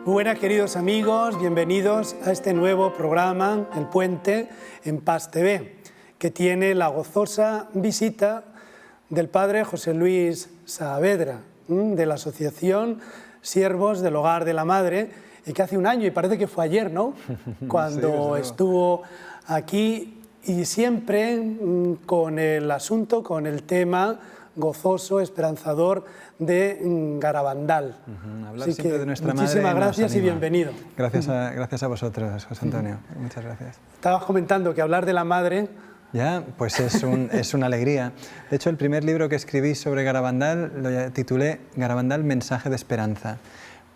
Muy buenas, queridos amigos, bienvenidos a este nuevo programa, El Puente, en Paz TV, que tiene la gozosa visita del padre José Luis Saavedra, de la Asociación Siervos del Hogar de la Madre, y que hace un año, y parece que fue ayer, ¿no?, cuando sí, estuvo aquí, y siempre con el asunto, con el tema gozoso, esperanzador de Garabandal. Hablar Así siempre que de nuestra madre muchísimas nos gracias y anima. bienvenido. Gracias a vosotros, José Antonio. Muchas gracias. Estabas comentando que hablar de la madre... Ya, pues es una alegría. De hecho, el primer libro que escribí sobre Garabandal lo titulé Garabandal, mensaje de esperanza,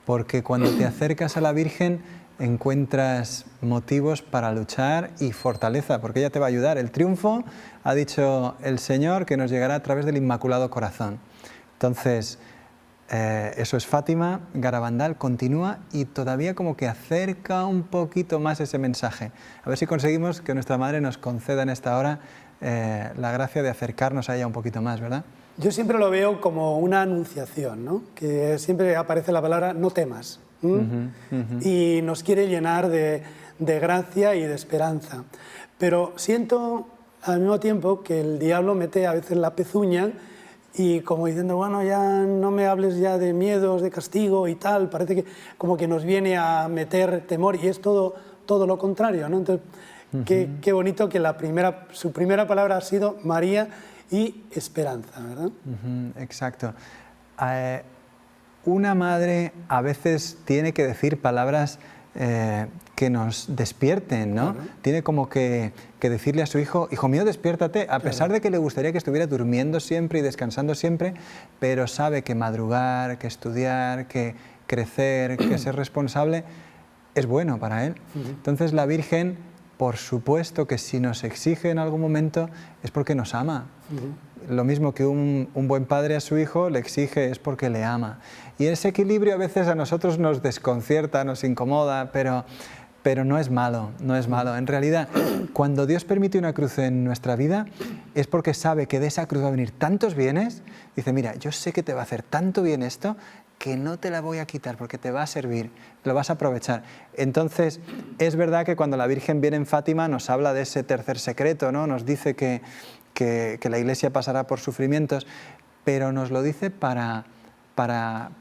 porque cuando te acercas a la Virgen encuentras motivos para luchar y fortaleza, porque ella te va a ayudar. El triunfo, ha dicho el Señor, que nos llegará a través del Inmaculado Corazón. Entonces, eso es Fátima. Garabandal continúa y todavía como que acerca un poquito más ese mensaje. A ver si conseguimos que nuestra Madre nos conceda en esta hora la gracia de acercarnos a ella un poquito más, ¿verdad? Yo siempre lo veo como una anunciación, ¿no?, que siempre aparece la palabra no temas, y nos quiere llenar de gracia y de esperanza. Pero siento al mismo tiempo que el diablo mete a veces la pezuña y como diciendo, bueno, ya no me hables ya de miedos, de castigo y tal, parece que como que nos viene a meter temor, y es todo lo contrario, ¿no? Entonces, qué bonito que su primera palabra ha sido María y esperanza, ¿verdad? Exacto. Una madre a veces tiene que decir palabras que nos despierten, ¿no? Claro. Tiene como que decirle a su hijo, hijo mío, despiértate, a pesar de que le gustaría que estuviera durmiendo siempre y descansando siempre, pero sabe que madrugar, que estudiar, que crecer, que ser responsable es bueno para él. Entonces la Virgen, por supuesto que si nos exige en algún momento es porque nos ama. Lo mismo que un buen padre a su hijo le exige es porque le ama. Y ese equilibrio a veces a nosotros nos desconcierta, nos incomoda, pero no es malo, no es malo. En realidad, cuando Dios permite una cruz en nuestra vida es porque sabe que de esa cruz va a venir tantos bienes. Dice, mira, yo sé que te va a hacer tanto bien esto que no te la voy a quitar porque te va a servir, lo vas a aprovechar. Entonces, es verdad que cuando la Virgen viene en Fátima nos habla de ese tercer secreto, ¿no? Nos dice que la Iglesia pasará por sufrimientos, pero nos lo dice para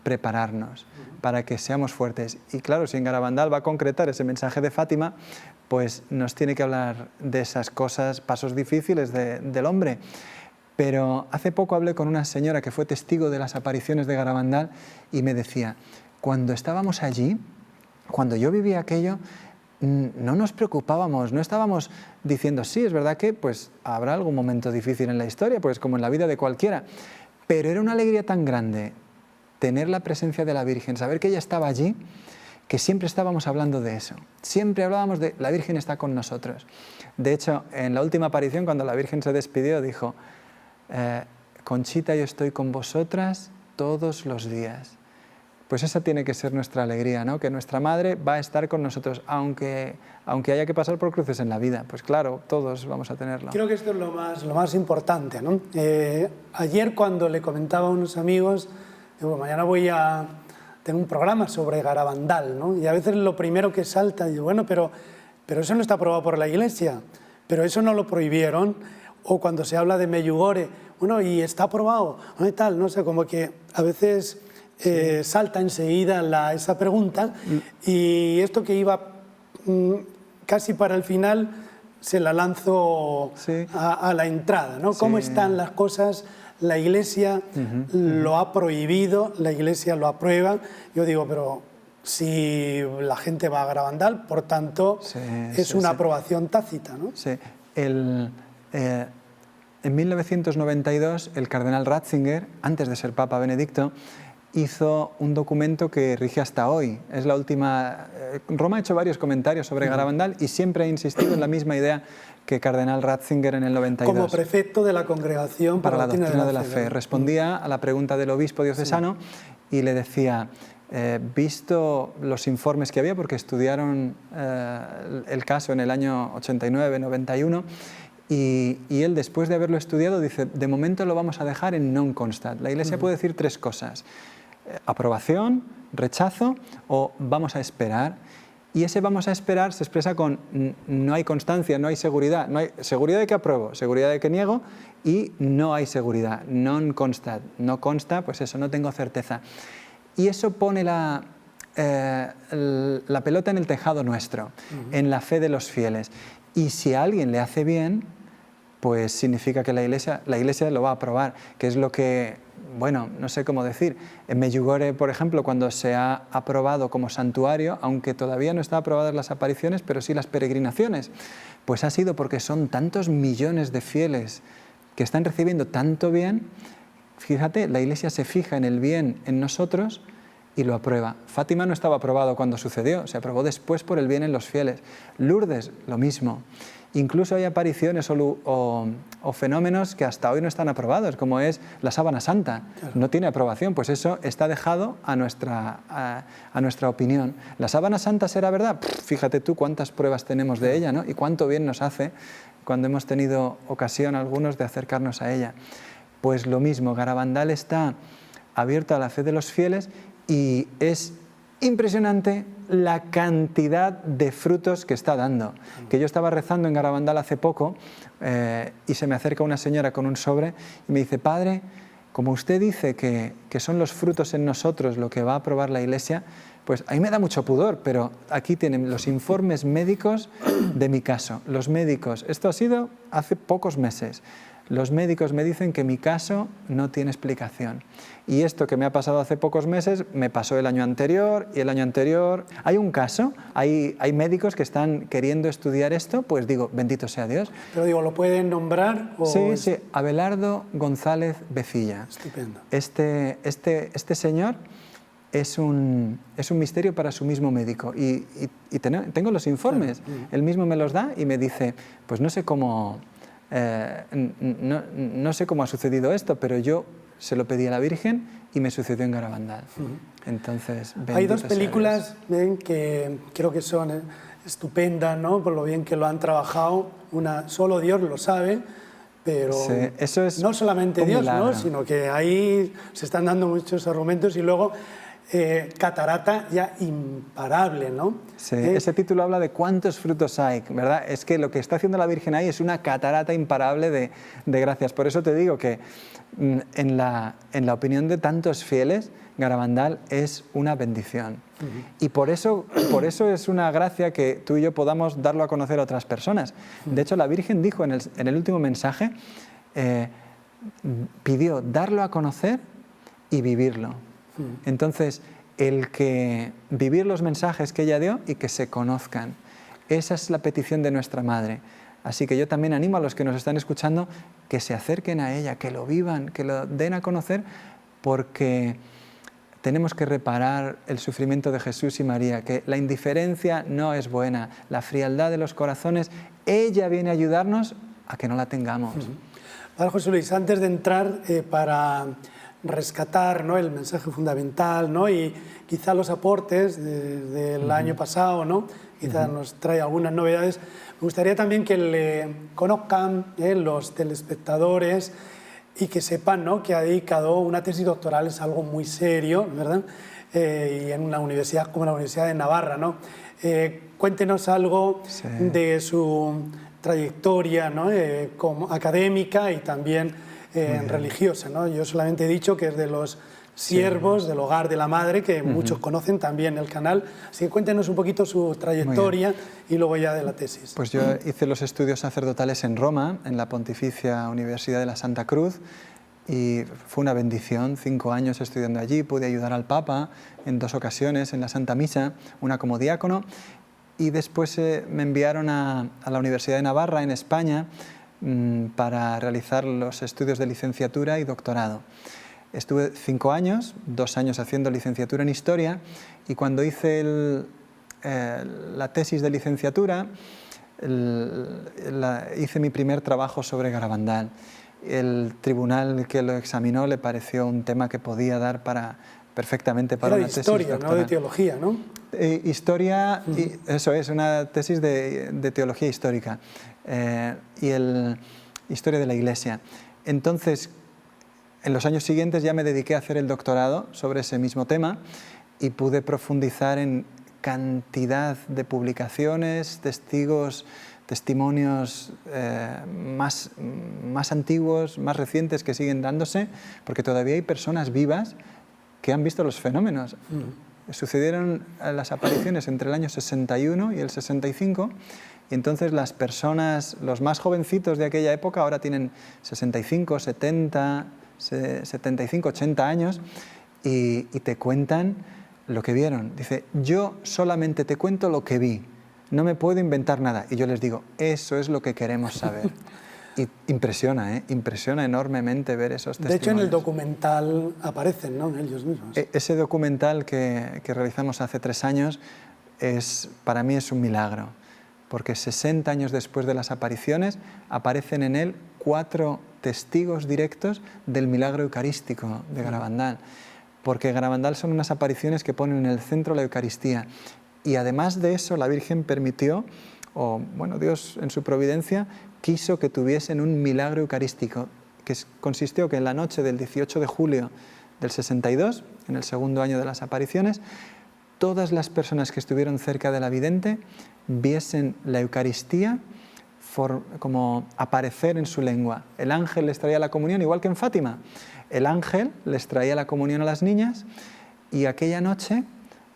prepararnos, para que seamos fuertes. Y claro, si en Garabandal va a concretar ese mensaje de Fátima, pues nos tiene que hablar de esas cosas, pasos difíciles del hombre. Pero hace poco hablé con una señora que fue testigo de las apariciones de Garabandal y me decía, cuando estábamos allí, cuando yo vivía aquello, no nos preocupábamos, no estábamos diciendo, sí, es verdad que pues, habrá algún momento difícil en la historia, pues como en la vida de cualquiera, pero era una alegría tan grande tener la presencia de la Virgen, saber que ella estaba allí, que siempre estábamos hablando de eso, siempre hablábamos de la Virgen está con nosotros. De hecho, en la última aparición, cuando la Virgen se despidió, dijo, Conchita, yo estoy con vosotras todos los días. Pues esa tiene que ser nuestra alegría, ¿no? Que nuestra Madre va a estar con nosotros, aunque haya que pasar por cruces en la vida. Pues claro, todos vamos a tenerlo. Creo que esto es lo más importante, ¿no? Ayer cuando le comentaba a unos amigos, digo, mañana tengo un programa sobre Garabandal, ¿no? Y a veces lo primero que salta, digo, bueno, pero eso no está aprobado por la Iglesia, pero eso no lo prohibieron. O cuando se habla de Medjugorje, bueno, y está aprobado, ¿no? Y tal, no sé, como que a veces salta enseguida esa pregunta, y esto que iba casi para el final se la lanzo a la entrada, ¿no? ¿Cómo están las cosas? La Iglesia lo ha prohibido, la Iglesia lo aprueba. Yo digo, pero si la gente va a Garabandal, por tanto, es una aprobación tácita, ¿no? Sí. En 1992, el cardenal Ratzinger, antes de ser Papa Benedicto, hizo un documento que rige hasta hoy. Es la última... Roma ha hecho varios comentarios sobre Garabandal y siempre ha insistido en la misma idea que cardenal Ratzinger en el 92. Como prefecto de la Congregación para la Doctrina de la Fe. Respondía a la pregunta del obispo diocesano y le decía, visto los informes que había, porque estudiaron el caso en el año 89, 91, y él, después de haberlo estudiado, dice, de momento lo vamos a dejar en non constat. La Iglesia puede decir tres cosas: aprobación, rechazo o vamos a esperar. Y ese vamos a esperar se expresa con no hay constancia, no hay seguridad. No hay seguridad de que apruebo, seguridad de que niego y no hay seguridad, non constat. No consta, pues eso, no tengo certeza. Y eso pone la pelota en el tejado nuestro, en la fe de los fieles. Y si a alguien le hace bien, pues significa que la Iglesia lo va a aprobar, que es lo que, bueno, no sé cómo decir. En Medjugorje, por ejemplo, cuando se ha aprobado como santuario, aunque todavía no están aprobadas las apariciones, pero sí las peregrinaciones, pues ha sido porque son tantos millones de fieles que están recibiendo tanto bien. Fíjate, la Iglesia se fija en el bien en nosotros y lo aprueba. Fátima no estaba aprobado cuando sucedió, se aprobó después por el bien en los fieles. Lourdes, lo mismo. Incluso hay apariciones o fenómenos que hasta hoy no están aprobados, como es la sábana santa. Claro. No tiene aprobación, pues eso está dejado a nuestra opinión. ¿La sábana santa será verdad? Fíjate tú cuántas pruebas tenemos de ella, ¿no? Y cuánto bien nos hace cuando hemos tenido ocasión algunos de acercarnos a ella. Pues lo mismo, Garabandal está abierto a la fe de los fieles y es impresionante la cantidad de frutos que está dando. Que yo estaba rezando en Garabandal hace poco y se me acerca una señora con un sobre y me dice: Padre, como usted dice que son los frutos en nosotros lo que va a aprobar la Iglesia, pues a mí me da mucho pudor, pero aquí tienen los informes médicos de mi caso. Los médicos, esto ha sido hace pocos meses. Los médicos me dicen que mi caso no tiene explicación. Y esto que me ha pasado hace pocos meses, me pasó el año anterior y el año anterior. Hay un caso, hay médicos que están queriendo estudiar esto, pues digo, bendito sea Dios. Pero digo, ¿lo pueden nombrar? ¿O sí, sí, Abelardo González Becilla. Estupendo. Este señor es un misterio para su mismo médico y tengo los informes. Claro. Él mismo me los da y me dice, pues no sé cómo... no sé cómo ha sucedido esto, pero yo se lo pedí a la Virgen y me sucedió en Garabandal. Entonces, hay dos películas que creo que son estupendas, ¿no? Por lo bien que lo han trabajado. Una, solo Dios lo sabe, pero sí, eso es no solamente Dios, ¿no? Sino que ahí se están dando muchos argumentos y luego Catarata ya imparable, ¿no? Sí, ese título habla de cuántos frutos hay, ¿verdad? Es que lo que está haciendo la Virgen ahí es una catarata imparable de gracias. Por eso te digo que en la opinión de tantos fieles, Garabandal es una bendición. Y por eso es una gracia que tú y yo podamos darlo a conocer a otras personas. De hecho, la Virgen dijo en el último mensaje, pidió darlo a conocer y vivirlo. Entonces, vivir los mensajes que ella dio y que se conozcan. Esa es la petición de nuestra Madre. Así que yo también animo a los que nos están escuchando que se acerquen a ella, que lo vivan, que lo den a conocer, porque tenemos que reparar el sufrimiento de Jesús y María, que la indiferencia no es buena, la frialdad de los corazones, ella viene a ayudarnos a que no la tengamos. Padre José Luis, antes de entrar para rescatar, ¿no?, el mensaje fundamental, ¿no?, y quizá los aportes del año pasado, ¿no?, quizá nos trae algunas novedades, me gustaría también que le conozcan los telespectadores y que sepan, ¿no?, que ha dedicado una tesis doctoral, es algo muy serio, ¿verdad?, y en una universidad como la Universidad de Navarra, ¿no? Cuéntenos algo de su trayectoria, ¿no?, como académica y también religiosa, ¿no? Yo solamente he dicho que es de los siervos del Hogar de la Madre, que muchos conocen también el canal, así que cuéntenos un poquito su trayectoria y luego ya de la tesis. Pues yo hice los estudios sacerdotales en Roma, en la Pontificia Universidad de la Santa Cruz, y fue una bendición, 5 años estudiando allí, pude ayudar al Papa en 2 ocasiones en la Santa Misa, una como diácono, y después me enviaron a la Universidad de Navarra, en España, para realizar los estudios de licenciatura y doctorado. Estuve 5 años, 2 años haciendo licenciatura en Historia, y cuando hice la tesis de licenciatura, hice mi primer trabajo sobre Garabandal. El tribunal que lo examinó le pareció un tema que podía dar perfectamente para una tesis doctoral. Era de historia, no de teología, ¿no? Historia, eso es, una tesis de teología histórica y historia de la Iglesia. Entonces, en los años siguientes ya me dediqué a hacer el doctorado sobre ese mismo tema y pude profundizar en cantidad de publicaciones, testimonios más antiguos, más recientes que siguen dándose, porque todavía hay personas vivas que han visto los fenómenos. Sucedieron las apariciones entre el año 61 y el 65, y entonces las personas, los más jovencitos de aquella época, ahora tienen 65, 70, 75, 80 años, y te cuentan lo que vieron. Dice, yo solamente te cuento lo que vi, no me puedo inventar nada. Y yo les digo, eso es lo que queremos saber. Y impresiona, impresiona enormemente ver esos testimonios. De hecho, en el documental aparecen, ¿no?, ellos mismos. Ese documental que realizamos hace 3 años, para mí es un milagro, porque 60 años después de las apariciones aparecen en él 4 testigos directos del milagro eucarístico de Garabandal. Porque Garabandal son unas apariciones que ponen en el centro la Eucaristía. Y además de eso, la Virgen permitió, Dios en su providencia, quiso que tuviesen un milagro eucarístico, que consistió que en la noche del 18 de julio del 62, en el segundo año de las apariciones, todas las personas que estuvieron cerca de la vidente viesen la Eucaristía como aparecer en su lengua. El ángel les traía la comunión, igual que en Fátima. El ángel les traía la comunión a las niñas y aquella noche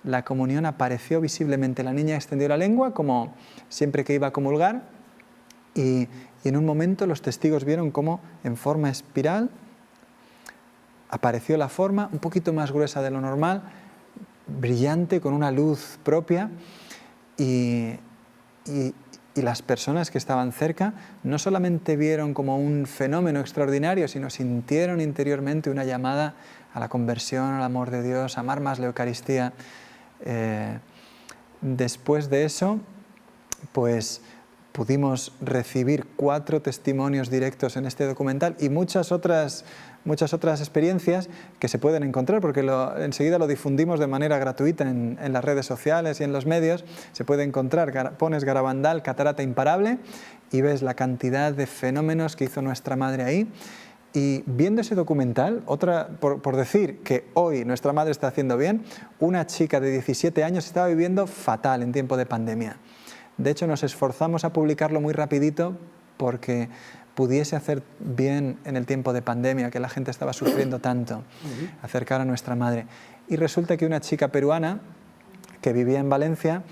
la comunión apareció visiblemente. La niña extendió la lengua como siempre que iba a comulgar y en un momento los testigos vieron cómo en forma espiral apareció la forma un poquito más gruesa de lo normal, brillante, con una luz propia y las personas que estaban cerca no solamente vieron como un fenómeno extraordinario, sino sintieron interiormente una llamada a la conversión, al amor de Dios, a amar más la Eucaristía. Después de eso, pues pudimos recibir 4 testimonios directos en este documental y muchas otras experiencias que se pueden encontrar, porque enseguida lo difundimos de manera gratuita en las redes sociales y en los medios. Se puede encontrar, pones Garabandal, Catarata Imparable, y ves la cantidad de fenómenos que hizo nuestra madre ahí. Y viendo ese documental, por decir que hoy nuestra madre está haciendo bien, una chica de 17 años estaba viviendo fatal en tiempo de pandemia. De hecho, nos esforzamos a publicarlo muy rapidito porque pudiese hacer bien en el tiempo de pandemia, que la gente estaba sufriendo tanto, acercar a nuestra madre. Y resulta que una chica peruana que vivía en Valencia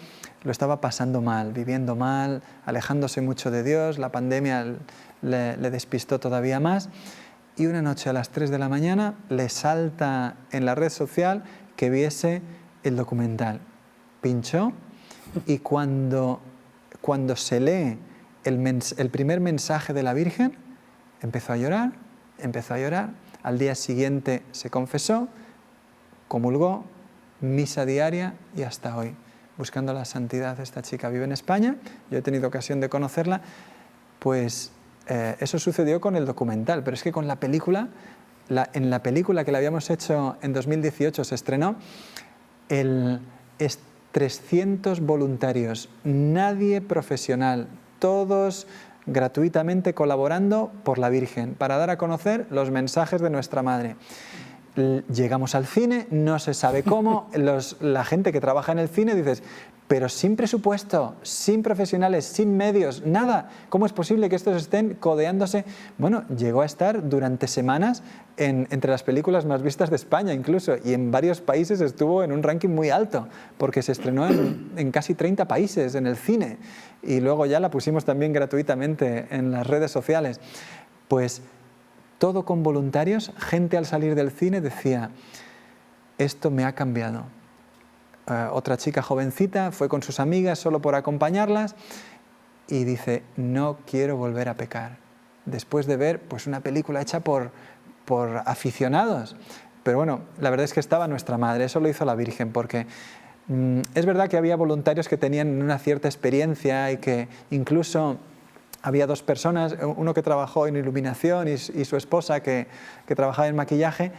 lo estaba pasando mal, viviendo mal, alejándose mucho de Dios, la pandemia le despistó todavía más, y una noche a las 3 de la mañana le salta en la red social que viese el documental. Pinchó y cuando se lee el primer mensaje de la Virgen, empezó a llorar, al día siguiente se confesó, comulgó, misa diaria y hasta hoy, buscando la santidad. Esta chica vive en España, yo he tenido ocasión de conocerla, pues eso sucedió con el documental, pero es que con la película, en la película que la habíamos hecho en 2018 se estrenó, 300 voluntarios, nadie profesional, todos gratuitamente colaborando por la Virgen, para dar a conocer los mensajes de nuestra Madre. Llegamos al cine, no se sabe cómo, la gente que trabaja en el cine dices, pero sin presupuesto, sin profesionales, sin medios, nada. ¿Cómo es posible que estos estén codeándose? Bueno, llegó a estar durante semanas entre las películas más vistas de España incluso, y en varios países estuvo en un ranking muy alto, porque se estrenó en casi 30 países en el cine, y luego ya la pusimos también gratuitamente en las redes sociales. Pues todo con voluntarios, gente al salir del cine decía, esto me ha cambiado. Otra chica jovencita fue con sus amigas solo por acompañarlas y dice, no quiero volver a pecar. Después de ver pues, una película hecha por aficionados. Pero bueno, la verdad es que estaba nuestra madre, eso lo hizo la Virgen, porque es verdad que había voluntarios que tenían una cierta experiencia y que incluso había 2 personas, uno que trabajó en iluminación y su esposa que trabajaba en maquillaje,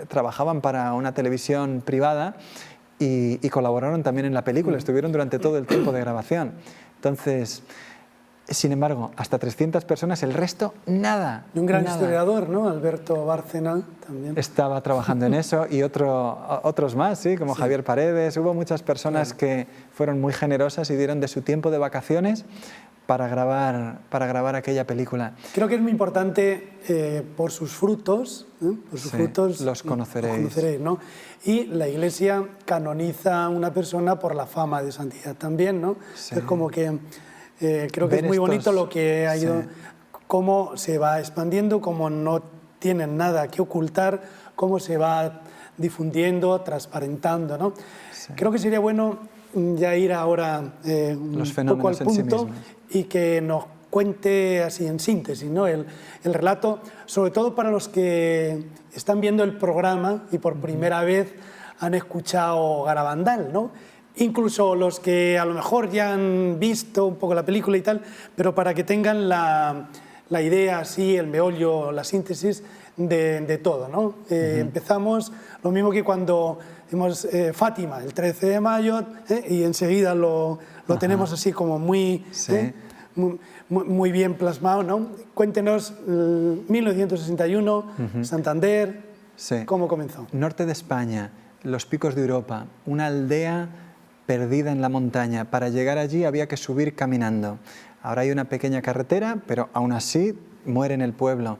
trabajaban para una televisión privada y colaboraron también en la película, estuvieron durante todo el tiempo de grabación. Entonces, Sin embargo, hasta 300 personas, el resto, nada. Y un gran nada. historiador, ¿no? Alberto Bárcena también. Estaba trabajando en eso y otros más, ¿sí? Como Javier Paredes. Hubo muchas personas que fueron muy generosas y dieron de su tiempo de vacaciones para grabar aquella película. Creo que es muy importante por sus frutos, por sus frutos los conoceréis. ¿no? Y la Iglesia canoniza a una persona por la fama de santidad también, ¿no? Sí. Es como que creo que Ver es muy bonito estos- lo que ha ido, cómo se va expandiendo, cómo no tienen nada que ocultar, cómo se va difundiendo, transparentando, ¿no? Sí. Creo que sería bueno ya ir ahora un Los poco al fenómenos en sí punto mismos. y que nos cuente así en síntesis, ¿no? el relato, sobre todo para los que están viendo el programa y por primera vez han escuchado Garabandal, ¿no? Incluso los que a lo mejor ya han visto un poco la película y tal, pero para que tengan la idea así, el meollo, la síntesis de todo, ¿no? Empezamos lo mismo que cuando vimos Fátima, el 13 de mayo, y enseguida lo tenemos así como muy, muy bien plasmado, ¿no? Cuéntenos, 1961, Santander, Sí. ¿cómo comenzó? Norte de España, los picos de Europa, una aldea perdida en la montaña. Para llegar allí había que subir caminando. Ahora hay una pequeña carretera, pero aún así muere en el pueblo.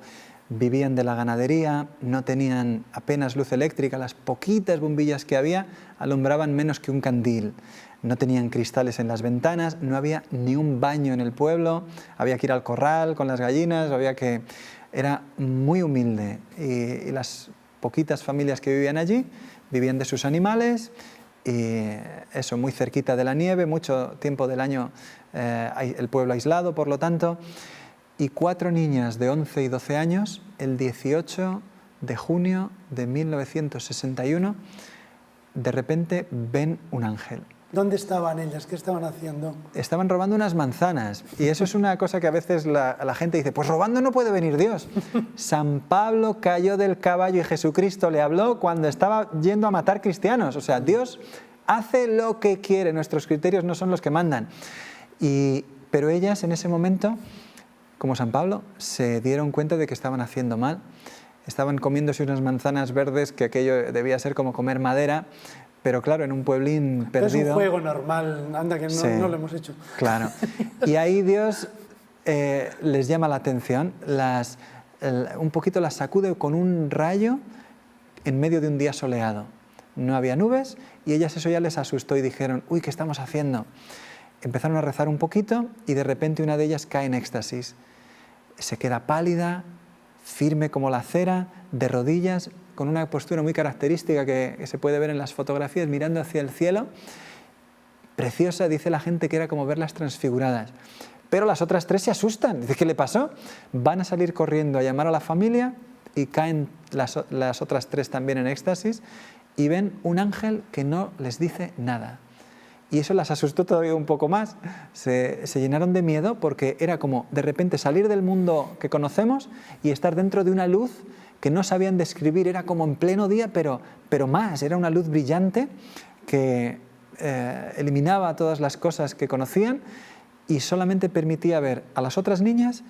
Vivían de la ganadería, no tenían apenas luz eléctrica, las poquitas bombillas que había alumbraban menos que un candil. No tenían cristales en las ventanas, no había ni un baño en el pueblo, había que ir al corral con las gallinas, era muy humilde. Y las poquitas familias que vivían allí vivían de sus animales y eso, muy cerquita de la nieve, mucho tiempo del año el pueblo aislado, por lo tanto. Y 4 niñas de 11 y 12 años, el 18 de junio de 1961, de repente ven un ángel. ¿Dónde estaban ellas? ¿Qué estaban haciendo? Estaban robando unas manzanas. Y eso es una cosa que a veces la gente dice, pues robando no puede venir Dios. San Pablo cayó del caballo y Jesucristo le habló cuando estaba yendo a matar cristianos. O sea, Dios hace lo que quiere, nuestros criterios no son los que mandan. Pero ellas en ese momento, como San Pablo, se dieron cuenta de que estaban haciendo mal. Estaban comiéndose unas manzanas verdes, que aquello debía ser como comer madera, pero claro, en un pueblín perdido. Es un juego normal, anda que no lo hemos hecho. Claro. Y ahí Dios les llama la atención, un poquito las sacude con un rayo en medio de un día soleado. No había nubes y ellas eso ya les asustó y dijeron, uy, ¿qué estamos haciendo? Empezaron a rezar un poquito y de repente una de ellas cae en éxtasis. Se queda pálida, firme como la cera, de rodillas, con una postura muy característica que se puede ver en las fotografías, mirando hacia el cielo. Preciosa, dice la gente que era como verlas transfiguradas. Pero las otras 3 se asustan. Dice, ¿qué le pasó? Van a salir corriendo a llamar a la familia y caen las otras 3 también en éxtasis y ven un ángel que no les dice nada. Y eso las asustó todavía un poco más. Se llenaron de miedo porque era como de repente salir del mundo que conocemos y estar dentro de una luz que no sabían describir. Era como en pleno día, pero más. Era una luz brillante que eliminaba todas las cosas que conocían y solamente permitía ver a las otras niñas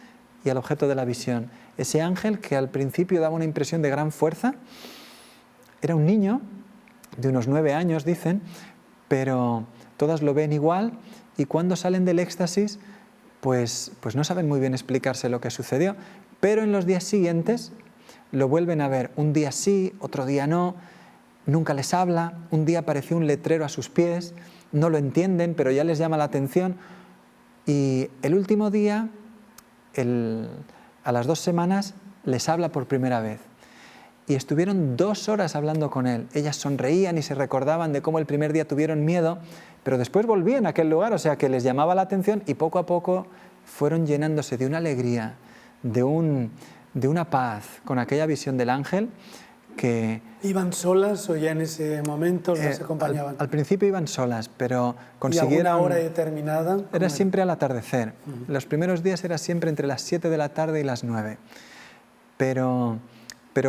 y al objeto de la visión. Ese ángel que al principio daba una impresión de gran fuerza. Era un niño de unos 9 años, dicen, pero todas lo ven igual y cuando salen del éxtasis, pues no saben muy bien explicarse lo que sucedió, pero en los días siguientes lo vuelven a ver, un día sí, otro día no, nunca les habla, un día apareció un letrero a sus pies, no lo entienden, pero ya les llama la atención, y el último día, a las 2 semanas, les habla por primera vez. Y estuvieron 2 horas hablando con él. Ellas sonreían y se recordaban de cómo el primer día tuvieron miedo, pero después volvían a aquel lugar, o sea que les llamaba la atención y poco a poco fueron llenándose de una alegría, de una paz con aquella visión del ángel que... ¿Iban solas o ya en ese momento las acompañaban? Al principio iban solas, pero consiguieron... ¿Y alguna hora determinada? Era siempre al atardecer. Los primeros días era siempre entre las 7 de la tarde y las 9. Pero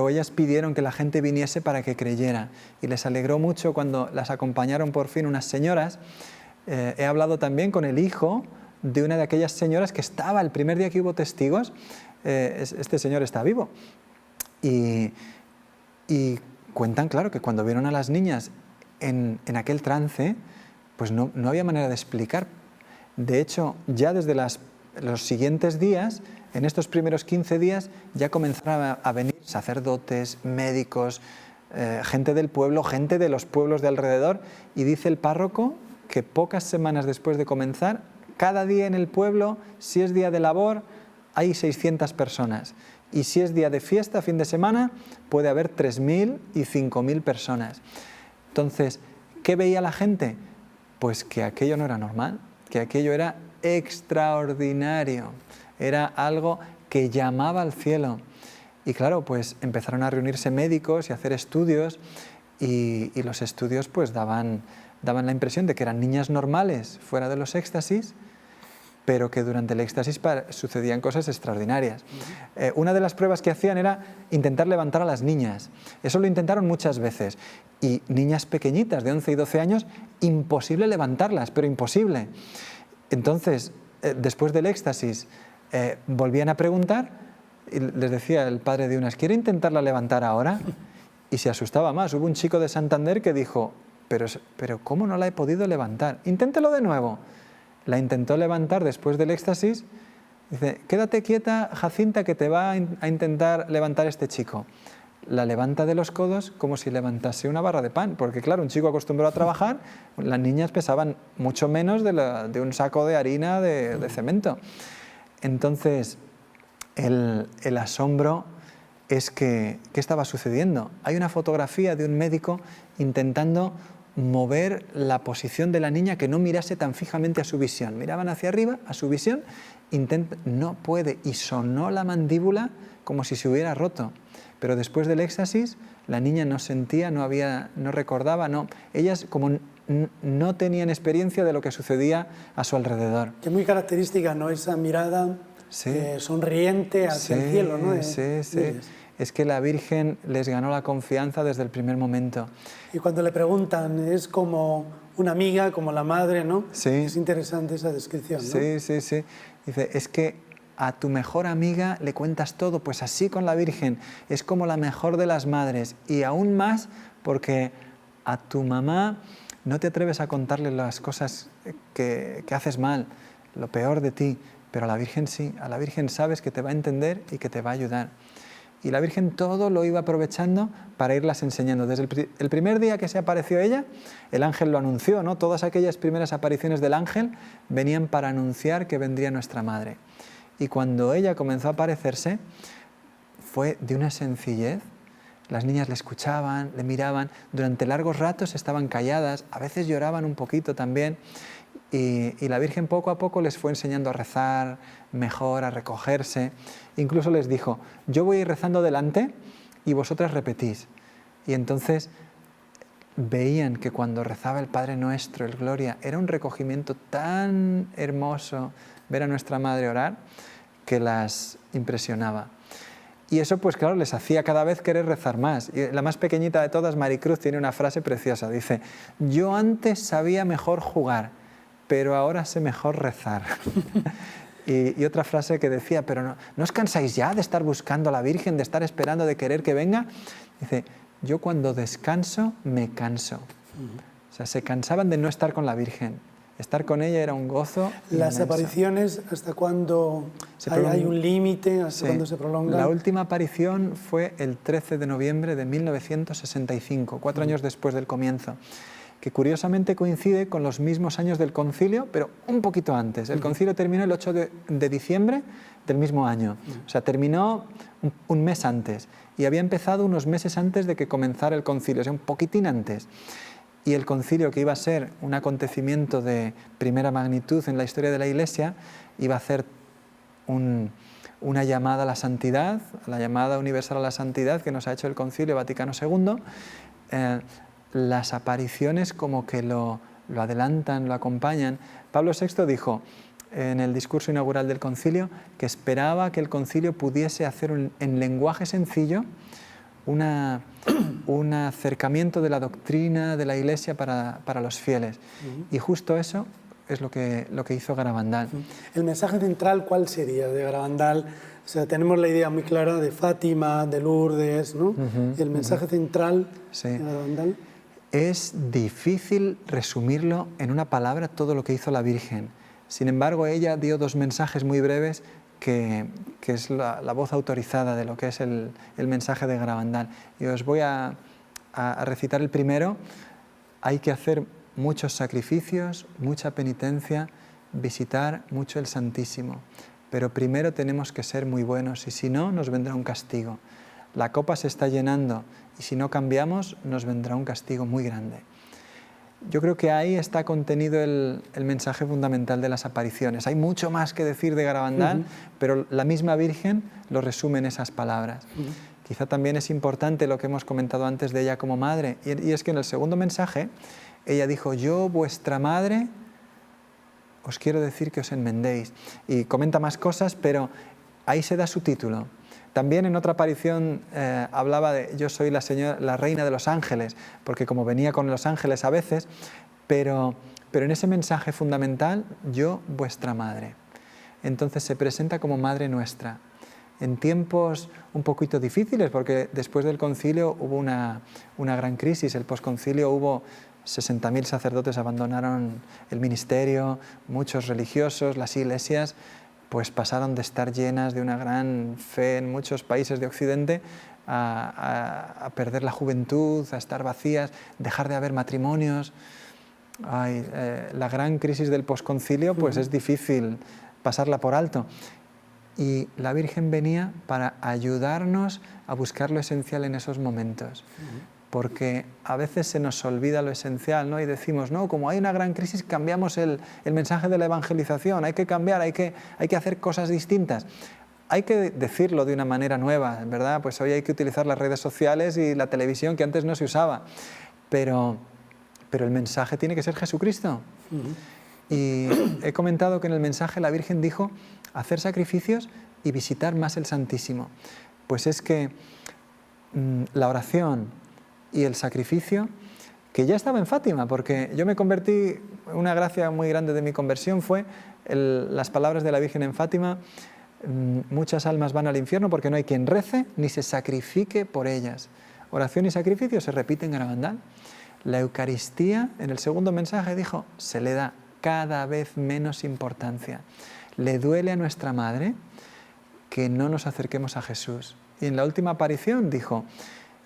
ellas pidieron que la gente viniese para que creyera y les alegró mucho cuando las acompañaron por fin unas señoras. He hablado también con el hijo de una de aquellas señoras que estaba el primer día que hubo testigos. Este señor está vivo. Y cuentan, claro, que cuando vieron a las niñas en aquel trance, pues no había manera de explicar. De hecho, ya desde los siguientes días, en estos primeros 15 días, ya comenzaron a venir sacerdotes, médicos, gente del pueblo, gente de los pueblos de alrededor, y dice el párroco que pocas semanas después de comenzar, cada día en el pueblo, si es día de labor, hay 600 personas. Y si es día de fiesta, fin de semana, puede haber 3.000 y 5.000 personas. Entonces, ¿qué veía la gente? Pues que aquello no era normal, que aquello era extraordinario, era algo que llamaba al cielo. Y claro, pues empezaron a reunirse médicos y a hacer estudios, y los estudios pues daban la impresión de que eran niñas normales fuera de los éxtasis, pero que durante el éxtasis sucedían cosas extraordinarias. Una de las pruebas que hacían era intentar levantar a las niñas. Eso lo intentaron muchas veces. Y niñas pequeñitas de 11 y 12 años, imposible levantarlas, pero imposible. Entonces, después del éxtasis, volvían a preguntar y les decía el padre de unas, ¿quiere intentarla levantar ahora? Y se asustaba más. Hubo un chico de Santander que dijo, pero ¿cómo no la he podido levantar? Inténtelo de nuevo. La intentó levantar después del éxtasis. Dice, quédate quieta, Jacinta, que te va a intentar levantar este chico. La levanta de los codos como si levantase una barra de pan, porque claro, un chico acostumbrado a trabajar, las niñas pesaban mucho menos de un saco de harina de cemento. Entonces, el asombro es que, ¿qué estaba sucediendo? Hay una fotografía de un médico intentando mover la posición de la niña, que no mirase tan fijamente a su visión. Miraban hacia arriba, a su visión, no puede, y sonó la mandíbula como si se hubiera roto. Pero después del éxtasis, la niña no sentía, no recordaba, ellas como no tenían experiencia de lo que sucedía a su alrededor. Que muy característica, ¿no? Esa mirada sonriente hacia el cielo, ¿no? Sí. Es que la Virgen les ganó la confianza desde el primer momento. Y cuando le preguntan, es como una amiga, como la madre, ¿no? Sí. Es interesante esa descripción, ¿no? Sí. Dice, es que a tu mejor amiga le cuentas todo, pues así con la Virgen, es como la mejor de las madres, y aún más porque a tu mamá no te atreves a contarle las cosas que haces mal, lo peor de ti, pero a la Virgen sí, a la Virgen sabes que te va a entender y que te va a ayudar. Y la Virgen todo lo iba aprovechando para irlas enseñando. Desde el primer día que se apareció ella, el ángel lo anunció, ¿no? Todas aquellas primeras apariciones del ángel venían para anunciar que vendría nuestra madre. Y cuando ella comenzó a aparecerse, fue de una sencillez. Las niñas le escuchaban, le miraban, durante largos ratos estaban calladas, a veces lloraban un poquito también, y la Virgen poco a poco les fue enseñando a rezar mejor, a recogerse. Incluso les dijo, yo voy a ir rezando delante y vosotras repetís. Y entonces veían que cuando rezaba el Padre Nuestro, el Gloria, era un recogimiento tan hermoso ver a nuestra Madre orar, que las impresionaba. Y eso, pues claro, les hacía cada vez querer rezar más. Y la más pequeñita de todas, Maricruz, tiene una frase preciosa. Dice, yo antes sabía mejor jugar, pero ahora sé mejor rezar. y otra frase que decía, pero ¿no os cansáis ya de estar buscando a la Virgen, de estar esperando, de querer que venga? Dice, yo cuando descanso, me canso. O sea, se cansaban de no estar con la Virgen. Estar con ella era un gozo Las inmenso. Apariciones, ¿hasta cuándo hay un límite? ¿Hasta cuándo se prolonga? La última aparición fue el 13 de noviembre de 1965, 4 años después del comienzo, que curiosamente coincide con los mismos años del concilio, pero un poquito antes. El concilio terminó el 8 de diciembre del mismo año, o sea, terminó un mes antes, y había empezado unos meses antes de que comenzara el concilio, o sea, un poquitín antes. Y el concilio, que iba a ser un acontecimiento de primera magnitud en la historia de la Iglesia, iba a hacer una llamada a la santidad, la llamada universal a la santidad que nos ha hecho el Concilio Vaticano II. Las apariciones como que lo adelantan, lo acompañan. Pablo VI dijo en el discurso inaugural del concilio que esperaba que el concilio pudiese hacer en lenguaje sencillo un acercamiento de la doctrina de la Iglesia para los fieles. Y justo eso es lo que hizo Garabandal. ¿El mensaje central cuál sería de Garabandal? O sea, tenemos la idea muy clara de Fátima, de Lourdes, ¿no? ¿El mensaje central de Garabandal? Es difícil resumirlo en una palabra todo lo que hizo la Virgen. Sin embargo, ella dio dos mensajes muy breves que es la voz autorizada de lo que es el mensaje de Garabandal. Y os voy a recitar el primero. Hay que hacer muchos sacrificios, mucha penitencia, visitar mucho el Santísimo. Pero primero tenemos que ser muy buenos y si no, nos vendrá un castigo. La copa se está llenando y si no cambiamos, nos vendrá un castigo muy grande. Yo creo que ahí está contenido el mensaje fundamental de las apariciones. Hay mucho más que decir de Garabandal, pero la misma Virgen lo resume en esas palabras. Quizá también es importante lo que hemos comentado antes de ella como madre, y es que en el segundo mensaje ella dijo: yo, vuestra madre, os quiero decir que os enmendéis. Y comenta más cosas, pero ahí se da su título. También en otra aparición hablaba de yo soy la reina de los ángeles, porque como venía con los ángeles a veces, pero en ese mensaje fundamental, yo, vuestra madre. Entonces se presenta como madre nuestra. En tiempos un poquito difíciles, porque después del concilio hubo una gran crisis, el posconcilio hubo 60.000 sacerdotes abandonaron el ministerio, muchos religiosos, las iglesias pues pasaron de estar llenas de una gran fe en muchos países de Occidente a perder la juventud, a estar vacías, dejar de haber matrimonios. La gran crisis del posconcilio pues es difícil pasarla por alto. Y la Virgen venía para ayudarnos a buscar lo esencial en esos momentos. Porque a veces se nos olvida lo esencial, ¿no? Y decimos, no, como hay una gran crisis, cambiamos el mensaje de la evangelización, hay que cambiar, hay que hacer cosas distintas. Hay que decirlo de una manera nueva, ¿verdad? Pues hoy hay que utilizar las redes sociales y la televisión que antes no se usaba. Pero el mensaje tiene que ser Jesucristo. Y he comentado que en el mensaje la Virgen dijo hacer sacrificios y visitar más el Santísimo. Pues es que la oración y el sacrificio, que ya estaba en Fátima, porque yo me convertí, una gracia muy grande de mi conversión fue las palabras de la Virgen en Fátima: muchas almas van al infierno porque no hay quien rece ni se sacrifique por ellas. Oración y sacrificio se repiten en Garabandal. La Eucaristía, en el segundo mensaje dijo, se le da cada vez menos importancia. Le duele a nuestra Madre que no nos acerquemos a Jesús. Y en la última aparición dijo,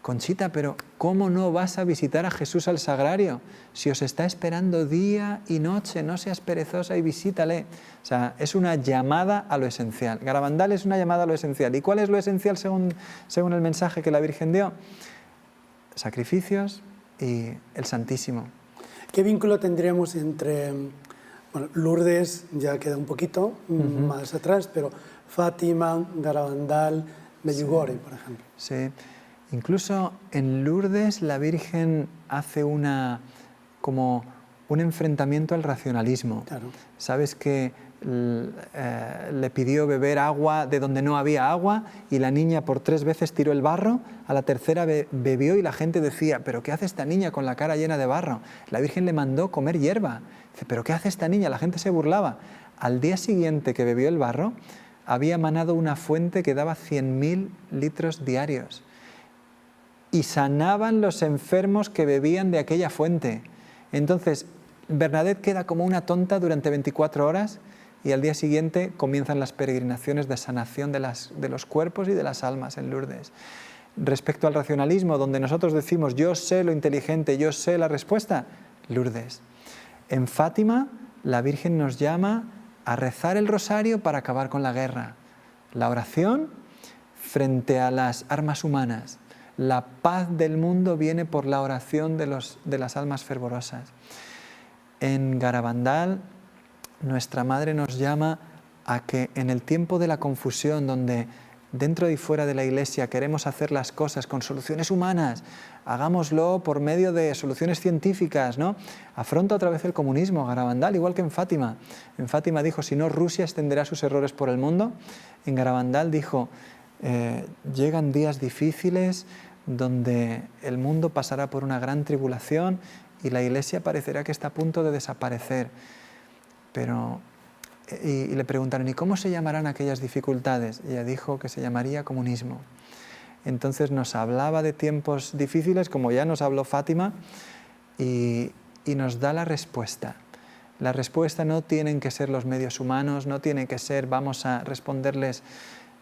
Conchita, pero ¿cómo no vas a visitar a Jesús al sagrario? Si os está esperando día y noche, no seas perezosa y visítale. O sea, es una llamada a lo esencial. Garabandal es una llamada a lo esencial. ¿Y cuál es lo esencial según el mensaje que la Virgen dio? Sacrificios y el Santísimo. ¿Qué vínculo tendríamos entre, bueno, Lourdes ya queda un poquito más atrás, pero Fátima, Garabandal, Medjugorje, por ejemplo? Sí. Incluso en Lourdes la Virgen hace como un enfrentamiento al racionalismo. Claro. Sabes que le pidió beber agua de donde no había agua y la niña por 3 veces tiró el barro, a la tercera bebió y la gente decía, ¿pero qué hace esta niña con la cara llena de barro? La Virgen le mandó comer hierba. Dice, ¿pero qué hace esta niña? La gente se burlaba. Al día siguiente que bebió el barro, había manado una fuente que daba 100.000 litros diarios. Y sanaban los enfermos que bebían de aquella fuente. Entonces, Bernadette queda como una tonta durante 24 horas y al día siguiente comienzan las peregrinaciones de sanación de los cuerpos y de las almas en Lourdes. Respecto al racionalismo, donde nosotros decimos, yo sé lo inteligente, yo sé la respuesta, Lourdes. En Fátima, la Virgen nos llama a rezar el rosario para acabar con la guerra. La oración frente a las armas humanas. La paz del mundo viene por la oración de las almas fervorosas. En Garabandal, nuestra Madre nos llama a que en el tiempo de la confusión, donde dentro y fuera de la Iglesia queremos hacer las cosas con soluciones humanas, hagámoslo por medio de soluciones científicas, ¿no? Afronta otra vez el comunismo, Garabandal, igual que en Fátima. En Fátima dijo, si no, Rusia extenderá sus errores por el mundo. En Garabandal dijo, llegan días difíciles donde el mundo pasará por una gran tribulación y la Iglesia parecerá que está a punto de desaparecer. pero y le preguntaron, ¿y cómo se llamarán aquellas dificultades? Y ella dijo que se llamaría comunismo. Entonces nos hablaba de tiempos difíciles, como ya nos habló Fátima, y nos da la respuesta. La respuesta no tienen que ser los medios humanos, no tiene que ser vamos a responderles,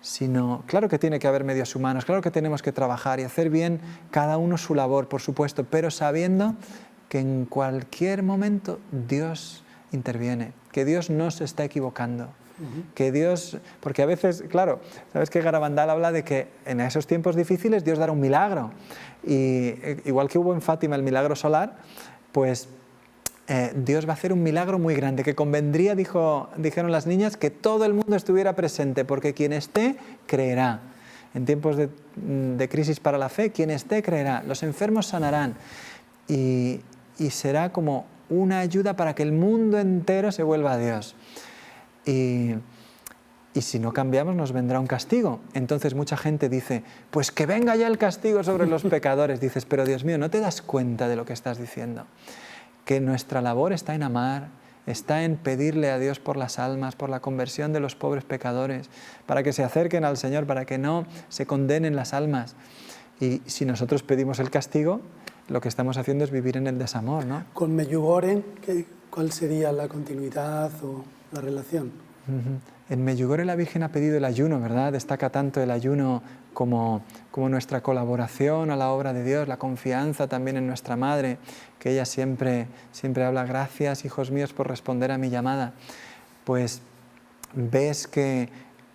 sino claro que tiene que haber medios humanos, claro que tenemos que trabajar y hacer bien cada uno su labor, por supuesto, pero sabiendo que en cualquier momento Dios interviene, que Dios no se está equivocando. Que Dios, porque a veces, claro, sabes que Garabandal habla de que en esos tiempos difíciles Dios dará un milagro, y igual que hubo en Fátima el milagro solar, pues Dios va a hacer un milagro muy grande, que convendría, dijeron las niñas, que todo el mundo estuviera presente, porque quien esté, creerá. En tiempos de crisis para la fe, quien esté, creerá. Los enfermos sanarán, y será como una ayuda para que el mundo entero se vuelva a Dios. Y si no cambiamos nos vendrá un castigo. Entonces mucha gente dice, pues que venga ya el castigo sobre los pecadores. Dices, pero Dios mío, ¿no te das cuenta de lo que estás diciendo? Que nuestra labor está en amar, está en pedirle a Dios por las almas, por la conversión de los pobres pecadores, para que se acerquen al Señor, para que no se condenen las almas. Y si nosotros pedimos el castigo, lo que estamos haciendo es vivir en el desamor, ¿no? Con Medjugorje, ¿cuál sería la continuidad o la relación? En Medjugorje la Virgen ha pedido el ayuno, ¿verdad? Destaca tanto el ayuno como nuestra colaboración a la obra de Dios, la confianza también en nuestra Madre, que ella siempre habla, gracias, hijos míos, por responder a mi llamada. Pues ves que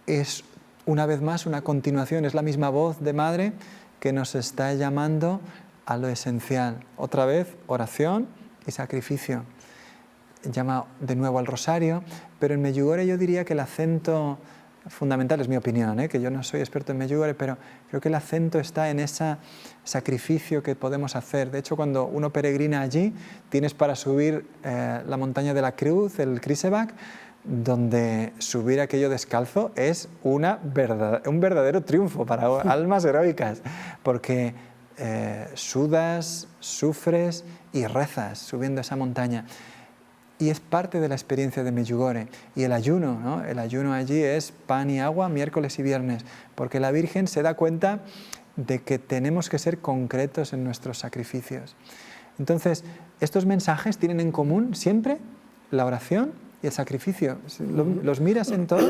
es una vez más una continuación, es la misma voz de Madre que nos está llamando a lo esencial. Otra vez, oración y sacrificio. Llama de nuevo al rosario, pero en Medjugorje yo diría que el acento fundamental, es mi opinión, que yo no soy experto en Medjugorje, pero creo que el acento está en ese sacrificio que podemos hacer. De hecho, cuando uno peregrina allí, tienes para subir la montaña de la Cruz, el Križevák, donde subir aquello descalzo es un verdadero triunfo para almas heroicas, porque sudas, sufres y rezas subiendo esa montaña. Y es parte de la experiencia de Medjugorje. Y el ayuno, ¿no? El ayuno allí es pan y agua, miércoles y viernes, porque la Virgen se da cuenta de que tenemos que ser concretos en nuestros sacrificios. Entonces, estos mensajes tienen en común siempre la oración y el sacrificio. Los miras en todo,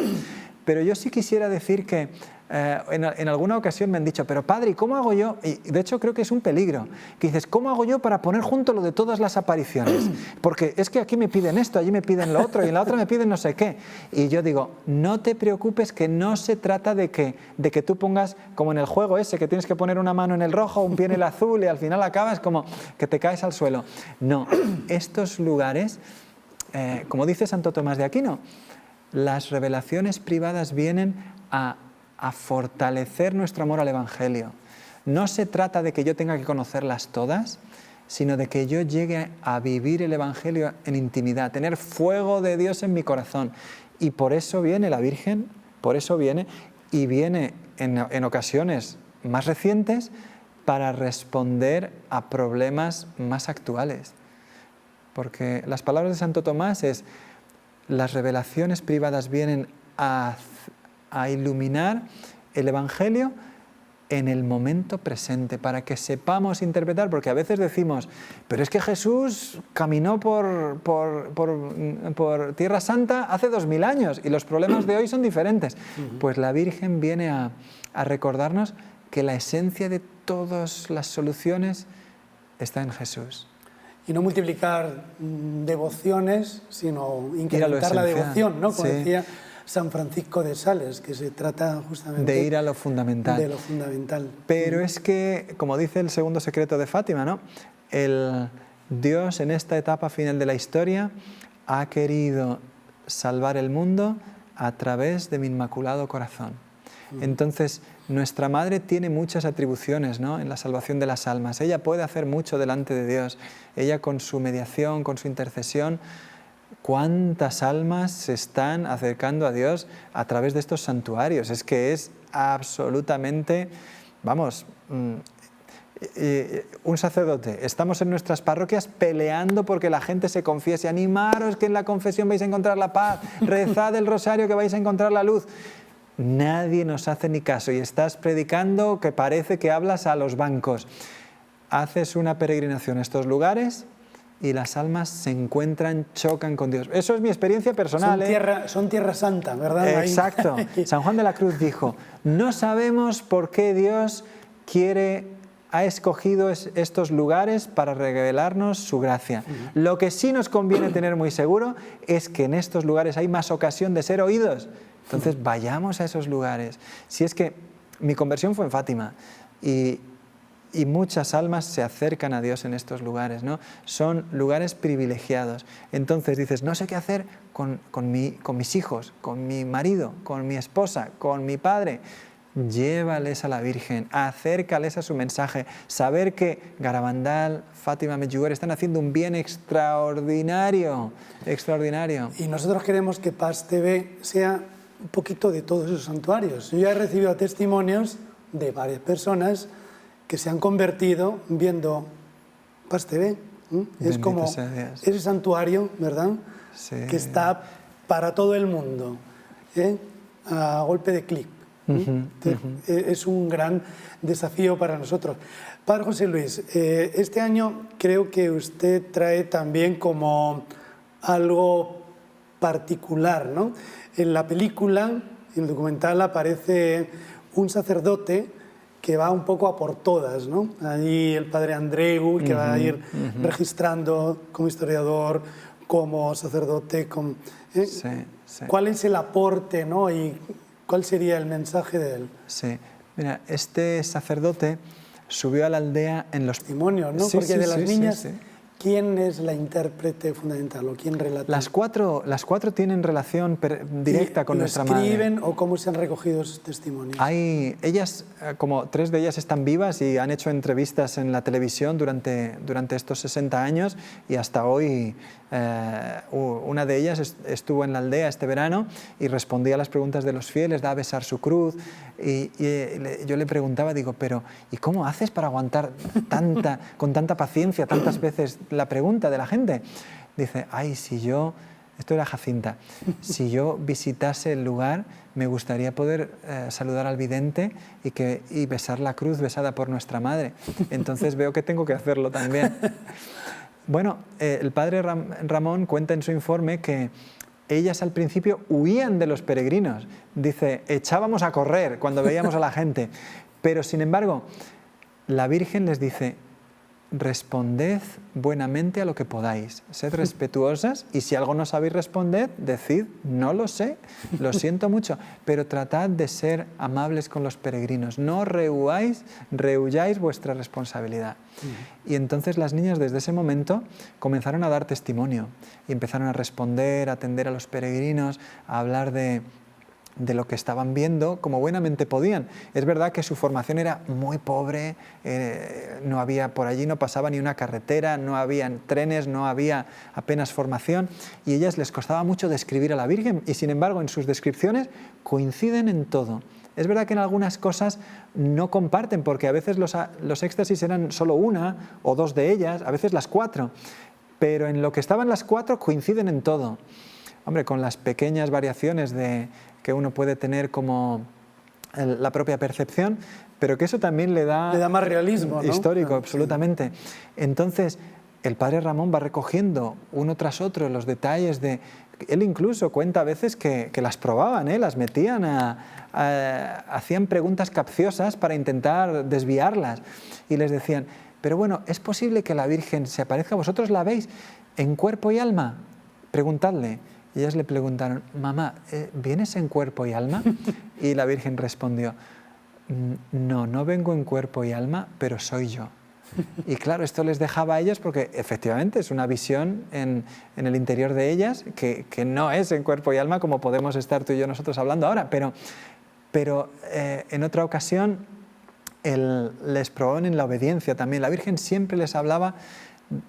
pero yo sí quisiera decir que en alguna ocasión me han dicho, pero padre, ¿y cómo hago yo? Y de hecho creo que es un peligro, que dices, ¿cómo hago yo para poner junto lo de todas las apariciones? Porque es que aquí me piden esto, allí me piden lo otro y en la otra me piden no sé qué. Y yo digo, no te preocupes, que no se trata de que tú pongas, como en el juego ese, que tienes que poner una mano en el rojo, un pie en el azul y al final acabas como que te caes al suelo. No, estos lugares, como dice Santo Tomás de Aquino, las revelaciones privadas vienen a fortalecer nuestro amor al Evangelio. No se trata de que yo tenga que conocerlas todas, sino de que yo llegue a vivir el Evangelio en intimidad, tener fuego de Dios en mi corazón. Y por eso viene la Virgen, por eso viene, y viene en ocasiones más recientes para responder a problemas más actuales. Porque las palabras de Santo Tomás es: las revelaciones privadas vienen a iluminar el Evangelio en el momento presente, para que sepamos interpretar, porque a veces decimos, pero es que Jesús caminó por Tierra Santa hace 2000 años y los problemas de hoy son diferentes. Pues la Virgen viene a recordarnos que la esencia de todas las soluciones está en Jesús. Y no multiplicar devociones, sino incrementar la devoción, ¿no? Como decía San Francisco de Sales, que se trata justamente de ir a lo fundamental. De lo fundamental. Pero es que, como dice el segundo secreto de Fátima, ¿no? El Dios en esta etapa final de la historia ha querido salvar el mundo a través de mi inmaculado corazón. Entonces, nuestra Madre tiene muchas atribuciones, ¿no?, en la salvación de las almas. Ella puede hacer mucho delante de Dios. Ella, con su mediación, con su intercesión, ¿cuántas almas se están acercando a Dios a través de estos santuarios? Es que es absolutamente, vamos, un sacerdote, estamos en nuestras parroquias peleando porque la gente se confiese, animaros que en la confesión vais a encontrar la paz, rezad el rosario que vais a encontrar la luz. Nadie nos hace ni caso y estás predicando que parece que hablas a los bancos. Haces una peregrinación a estos lugares y las almas se encuentran, chocan con Dios. Eso es mi experiencia personal. Son tierra santa, ¿verdad? Exacto. San Juan de la Cruz dijo, no sabemos por qué Dios ha escogido estos lugares para revelarnos su gracia. Lo que sí nos conviene tener muy seguro es que en estos lugares hay más ocasión de ser oídos. Entonces vayamos a esos lugares. Si es que mi conversión fue en Fátima y muchas almas se acercan a Dios en estos lugares, ¿no? Son lugares privilegiados. Entonces dices, no sé qué hacer con mis hijos, con mi marido, con mi esposa, con mi padre. Llévales a la Virgen, acércales a su mensaje, saber que Garabandal, Fátima, Medjugorje están haciendo un bien extraordinario, extraordinario. Y nosotros queremos que Paz TV sea un poquito de todos esos santuarios. Yo ya he recibido testimonios de varias personas que se han convertido viendo Paz TV. Es como ese santuario, ¿verdad? Sí. Que está para todo el mundo, a golpe de clic. Es un gran desafío para nosotros. Padre José Luis, este año creo que usted trae también como algo particular, ¿no? En la película, en el documental, aparece un sacerdote que va un poco a por todas, ¿no? Allí el padre Andreu, que va a ir registrando como historiador, como sacerdote. Sí. ¿Cuál es el aporte, ¿no? Y ¿cuál sería el mensaje de él? Sí, mira, este sacerdote subió a la aldea en los testimonios, ¿no? Sí, porque de las niñas, sí. ¿quién es la intérprete fundamental o quién relata? Las cuatro tienen relación directa con nuestra madre. ¿Lo escriben o cómo se han recogido esos testimonios? Ellas, como 3 de ellas están vivas y han hecho entrevistas en la televisión durante estos 60 años y hasta hoy. Una de ellas estuvo en la aldea este verano y respondía a las preguntas de los fieles, da a besar su cruz y yo le preguntaba, digo, pero ¿y cómo haces para aguantar con tanta paciencia tantas veces la pregunta de la gente? Dice, esto era Jacinta, si yo visitase el lugar me gustaría poder saludar al vidente y besar la cruz besada por nuestra madre, entonces veo que tengo que hacerlo también. Bueno, el padre Ramón cuenta en su informe que ellas al principio huían de los peregrinos. Dice, echábamos a correr cuando veíamos a la gente. Pero, sin embargo, la Virgen les dice, responded buenamente a lo que podáis. Sed respetuosas y si algo no sabéis responder, decid, no lo sé, lo siento mucho. Pero tratad de ser amables con los peregrinos. No rehuyáis vuestra responsabilidad. Y entonces las niñas desde ese momento comenzaron a dar testimonio y empezaron a responder, a atender a los peregrinos, a hablar de lo que estaban viendo como buenamente podían. Es verdad que su formación era muy pobre, no había por allí, no pasaba ni una carretera, no había trenes, no había apenas formación y a ellas les costaba mucho describir a la Virgen y sin embargo en sus descripciones coinciden en todo. Es verdad que en algunas cosas no comparten porque a veces los éxtasis eran solo 1 o 2 de ellas, a veces las 4, pero en lo que estaban las 4 coinciden en todo. Hombre, con las pequeñas variaciones que uno puede tener como la propia percepción, pero que eso también le da más realismo, ¿no? Histórico, absolutamente. Sí. Entonces, el padre Ramón va recogiendo uno tras otro los detalles de... Él incluso cuenta a veces que las probaban, las metían hacían preguntas capciosas para intentar desviarlas y les decían, pero bueno, ¿es posible que la Virgen se aparezca? ¿Vosotros la veis en cuerpo y alma? Preguntadle. Y ellas le preguntaron, mamá, ¿vienes en cuerpo y alma? Y la Virgen respondió, no vengo en cuerpo y alma, pero soy yo. Y claro, esto les dejaba a ellas porque efectivamente es una visión en el interior de ellas que no es en cuerpo y alma como podemos estar tú y yo nosotros hablando ahora, pero en otra ocasión les probaban en la obediencia también. La Virgen siempre les hablaba,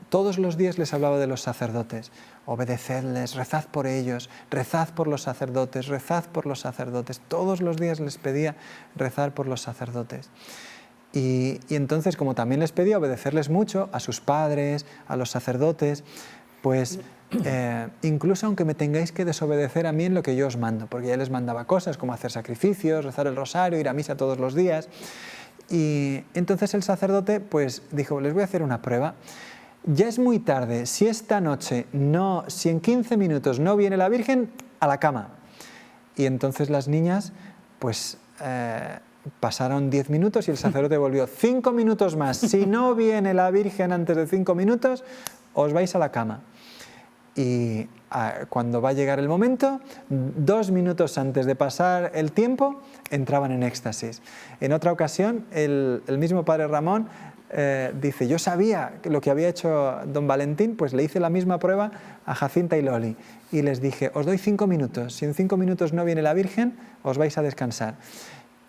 todos los días les hablaba de los sacerdotes. Obedecedles, rezad por ellos, rezad por los sacerdotes, rezad por los sacerdotes. Todos los días les pedía rezar por los sacerdotes. Y entonces, como también les pedía obedecerles mucho a sus padres, a los sacerdotes, pues incluso aunque me tengáis que desobedecer a mí en lo que yo os mando, porque ya les mandaba cosas como hacer sacrificios, rezar el rosario, ir a misa todos los días. Y entonces el sacerdote pues dijo, les voy a hacer una prueba. Ya es muy tarde, si esta noche si en 15 minutos no viene la Virgen, a la cama. Y entonces las niñas pues pasaron 10 minutos y el sacerdote volvió 5 minutos más. Si no viene la Virgen antes de 5 minutos, os vais a la cama. Y cuando va a llegar el momento, 2 minutos antes de pasar el tiempo, entraban en éxtasis. En otra ocasión, el mismo padre Ramón dice, yo sabía lo que había hecho don Valentín, pues le hice la misma prueba a Jacinta y Loli. Y les dije, os doy 5 minutos, si en 5 minutos no viene la Virgen, os vais a descansar.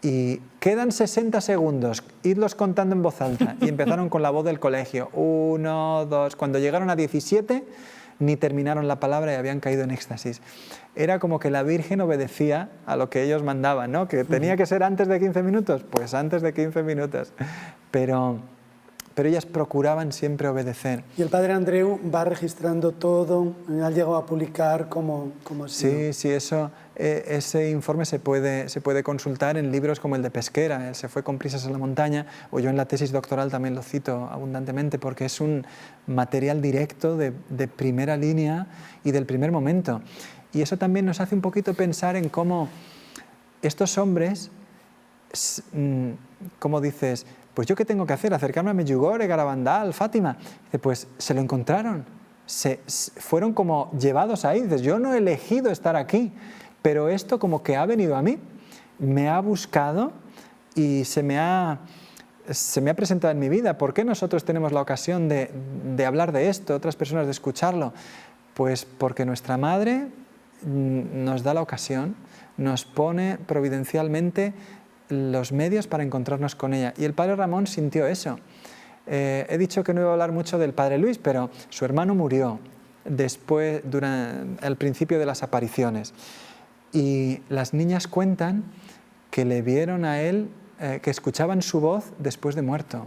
Y quedan 60 segundos, idlos contando en voz alta. Y empezaron con la voz del colegio, 1, 2, cuando llegaron a 17, ni terminaron la palabra y habían caído en éxtasis. Era como que la Virgen obedecía a lo que ellos mandaban, ¿no? Que tenía que ser antes de 15 minutos, pues antes de 15 minutos. Pero ellas procuraban siempre obedecer. Y el padre Andreu va registrando todo, ha llegado a publicar como Sí, sí, ese informe se puede consultar en libros como el de Pesquera, él se fue con prisas a la montaña, o yo en la tesis doctoral también lo cito abundantemente, porque es un material directo de primera línea y del primer momento. Y eso también nos hace un poquito pensar en cómo estos hombres, como dices, pues yo qué tengo que hacer, acercarme a Medjugorje, Garabandal, Fátima. Dice, pues se lo encontraron, fueron como llevados ahí. Dices, yo no he elegido estar aquí, pero esto como que ha venido a mí, me ha buscado y se me ha presentado en mi vida. ¿Por qué nosotros tenemos la ocasión de hablar de esto, otras personas de escucharlo? Pues porque nuestra Madre nos da la ocasión, nos pone providencialmente los medios para encontrarnos con ella. Y el padre Ramón sintió eso. He dicho que no iba a hablar mucho del padre Luis, pero su hermano murió al principio de las apariciones. Y las niñas cuentan que le vieron a él, que escuchaban su voz después de muerto.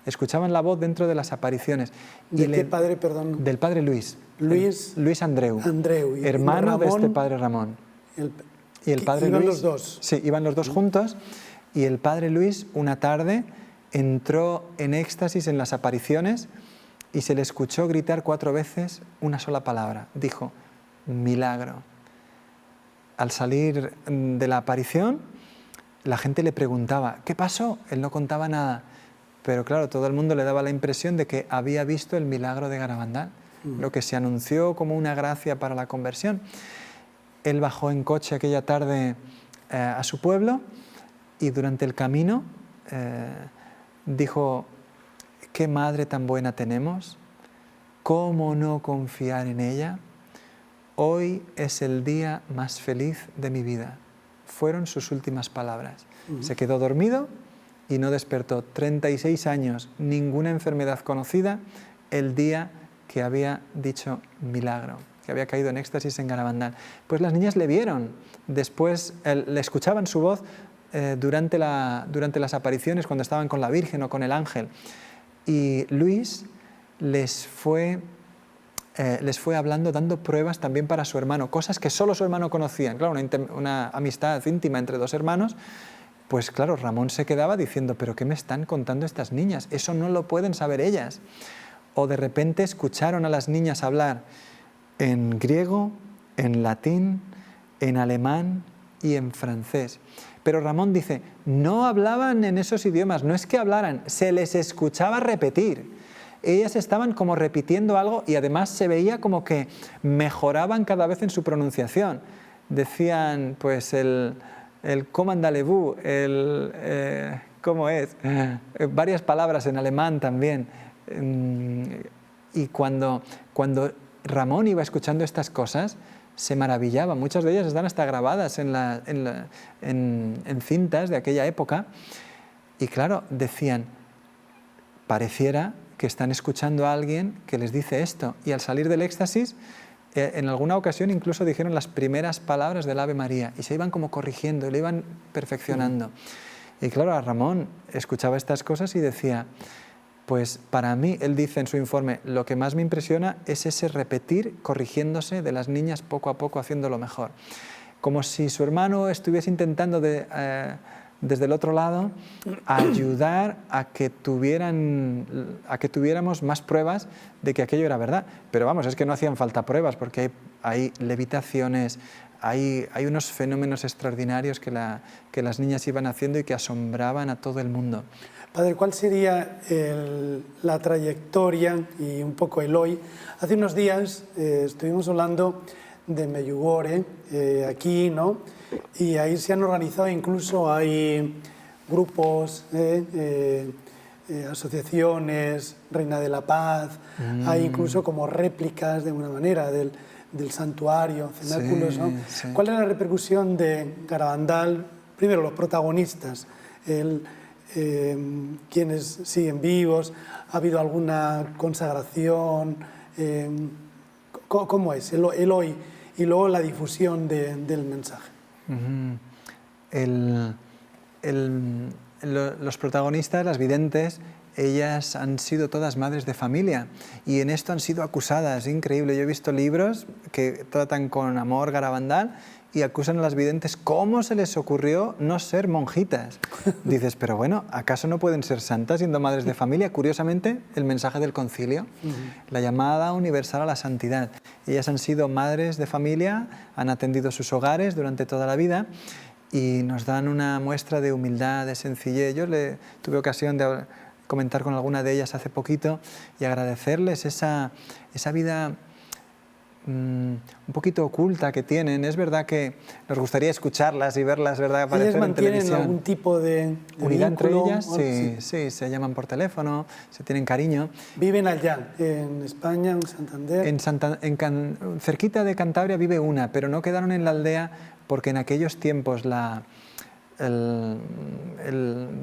Escuchaban la voz dentro de las apariciones. ¿De qué padre, perdón? Del padre Luis. Luis Andreu. Ramón, hermano de este padre Ramón. Y el padre iban Luis, los dos. Sí, iban los dos juntos. Y el padre Luis, una tarde, entró en éxtasis en las apariciones y se le escuchó gritar 4 veces una sola palabra. Dijo, milagro. Al salir de la aparición, la gente le preguntaba, ¿qué pasó? Él no contaba nada. Pero claro, todo el mundo le daba la impresión de que había visto el milagro de Garabandal, lo que se anunció como una gracia para la conversión. Él bajó en coche aquella tarde a su pueblo y durante el camino dijo, qué madre tan buena tenemos, cómo no confiar en ella, hoy es el día más feliz de mi vida. Fueron sus últimas palabras. Se quedó dormido y no despertó. 36 años, ninguna enfermedad conocida, el día que había dicho milagro, que había caído en éxtasis en Garabandal. Pues las niñas le vieron, después le escuchaban su voz durante las apariciones cuando estaban con la Virgen o con el ángel. Y Luis les fue hablando, dando pruebas también para su hermano, cosas que solo su hermano conocía. Claro, una amistad íntima entre 2 hermanos. Pues claro, Ramón se quedaba diciendo, ¿pero qué me están contando estas niñas? Eso no lo pueden saber ellas. O de repente escucharon a las niñas hablar en griego, en latín, en alemán y en francés. Pero Ramón dice, no hablaban en esos idiomas, no es que hablaran, se les escuchaba repetir. Ellas estaban como repitiendo algo y además se veía como que mejoraban cada vez en su pronunciación. Decían, pues, el comment allez-vous, ¿cómo es? Varias palabras en alemán también. Y cuando Ramón iba escuchando estas cosas, se maravillaba. Muchas de ellas están hasta grabadas en cintas de aquella época. Y claro, decían, pareciera que están escuchando a alguien que les dice esto. Y al salir del éxtasis, en alguna ocasión incluso dijeron las primeras palabras del Ave María y se iban como corrigiendo, le iban perfeccionando. Y claro, a Ramón escuchaba estas cosas y decía, pues para mí, él dice en su informe, lo que más me impresiona es ese repetir corrigiéndose de las niñas poco a poco haciéndolo mejor. Como si su hermano estuviese intentando desde el otro lado ayudar a que tuviéramos más pruebas de que aquello era verdad. Pero vamos, es que no hacían falta pruebas porque hay levitaciones, hay unos fenómenos extraordinarios que las niñas iban haciendo y que asombraban a todo el mundo. Padre, ¿cuál sería la trayectoria y un poco el hoy? Hace unos días estuvimos hablando de Medjugorje, aquí, ¿no? Y ahí se han organizado, incluso hay grupos, asociaciones, Reina de la Paz, hay incluso como réplicas de alguna manera del santuario, cenáculos, sí, ¿no? Sí. ¿Cuál es la repercusión de Garabandal? Primero, los protagonistas, quienes siguen vivos, ¿ha habido alguna consagración? ¿Cómo es el hoy? Y luego la difusión del mensaje. Los protagonistas, las videntes, ellas han sido todas madres de familia y en esto han sido acusadas, increíble. Yo he visto libros que tratan con amor Garabandal y acusan a las videntes cómo se les ocurrió no ser monjitas. Dices, pero bueno, ¿acaso no pueden ser santas siendo madres de familia? Curiosamente, el mensaje del concilio, la llamada universal a la santidad. Ellas han sido madres de familia, han atendido sus hogares durante toda la vida y nos dan una muestra de humildad, de sencillez. Yo tuve ocasión de comentar con alguna de ellas hace poquito y agradecerles esa vida un poquito oculta que tienen. Es verdad que nos gustaría escucharlas y verlas, ¿verdad?, aparecer en televisión. ¿Ellas mantienen algún tipo de unidad entre vínculo? ellas? Sí, se llaman por teléfono, se tienen cariño. ¿Viven allá, en España, en Santander? Cerquita de Cantabria vive una, pero no quedaron en la aldea porque en aquellos tiempos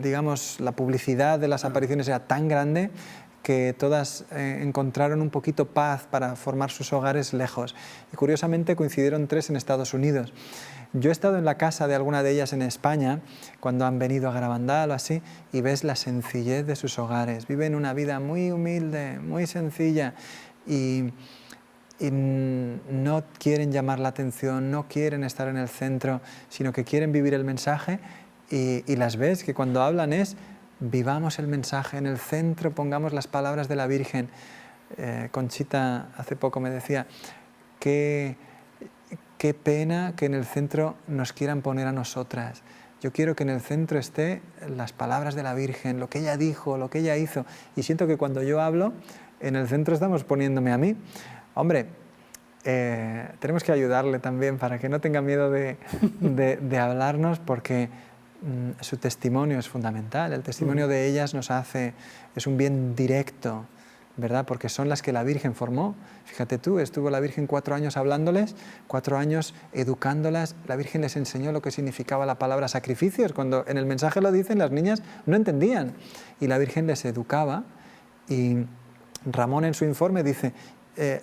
digamos, la publicidad de las apariciones era tan grande que todas encontraron un poquito paz para formar sus hogares lejos. Y curiosamente coincidieron 3 en Estados Unidos. Yo he estado en la casa de alguna de ellas en España, cuando han venido a Garabandal o así, y ves la sencillez de sus hogares. Viven una vida muy humilde, muy sencilla, y no quieren llamar la atención, no quieren estar en el centro, sino que quieren vivir el mensaje, y las ves que cuando hablan es: vivamos el mensaje en el centro, pongamos las palabras de la Virgen. Conchita hace poco me decía, qué pena que en el centro nos quieran poner a nosotras. Yo quiero que en el centro esté las palabras de la Virgen, lo que ella dijo, lo que ella hizo. Y siento que cuando yo hablo, en el centro estamos poniéndome a mí. Hombre, tenemos que ayudarle también para que no tenga miedo de hablarnos, porque su testimonio es fundamental. El testimonio de ellas es un bien directo, ¿verdad? Porque son las que la Virgen formó. Fíjate tú, estuvo la Virgen 4 años hablándoles, 4 años educándolas. La Virgen les enseñó lo que significaba la palabra sacrificios. Cuando en el mensaje lo dicen, las niñas no entendían. Y la Virgen les educaba. Y Ramón en su informe dice,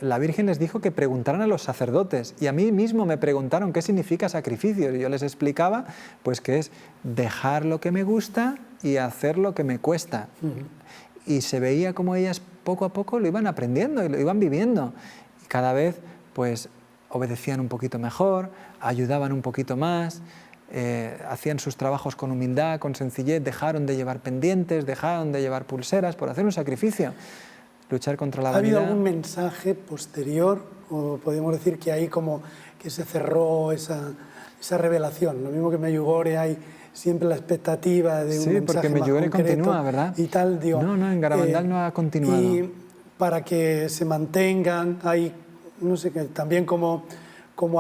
la Virgen les dijo que preguntaran a los sacerdotes, y a mí mismo me preguntaron qué significa sacrificio, y yo les explicaba pues que es dejar lo que me gusta y hacer lo que me cuesta. Y se veía como ellas poco a poco lo iban aprendiendo y lo iban viviendo, y cada vez pues obedecían un poquito mejor, ayudaban un poquito más, hacían sus trabajos con humildad, con sencillez, dejaron de llevar pendientes, dejaron de llevar pulseras por hacer un sacrificio. Luchar contra la vanidad. ¿Ha habido algún mensaje posterior, o podemos decir que ahí como que se cerró esa revelación? Lo mismo que en Medjugorje hay siempre la expectativa de un mensaje más concreto. Sí, porque Medjugorje continúa, ¿verdad? Y tal, digo, no, en Garabandal no ha continuado. Y para que se mantengan, hay, no sé, que también como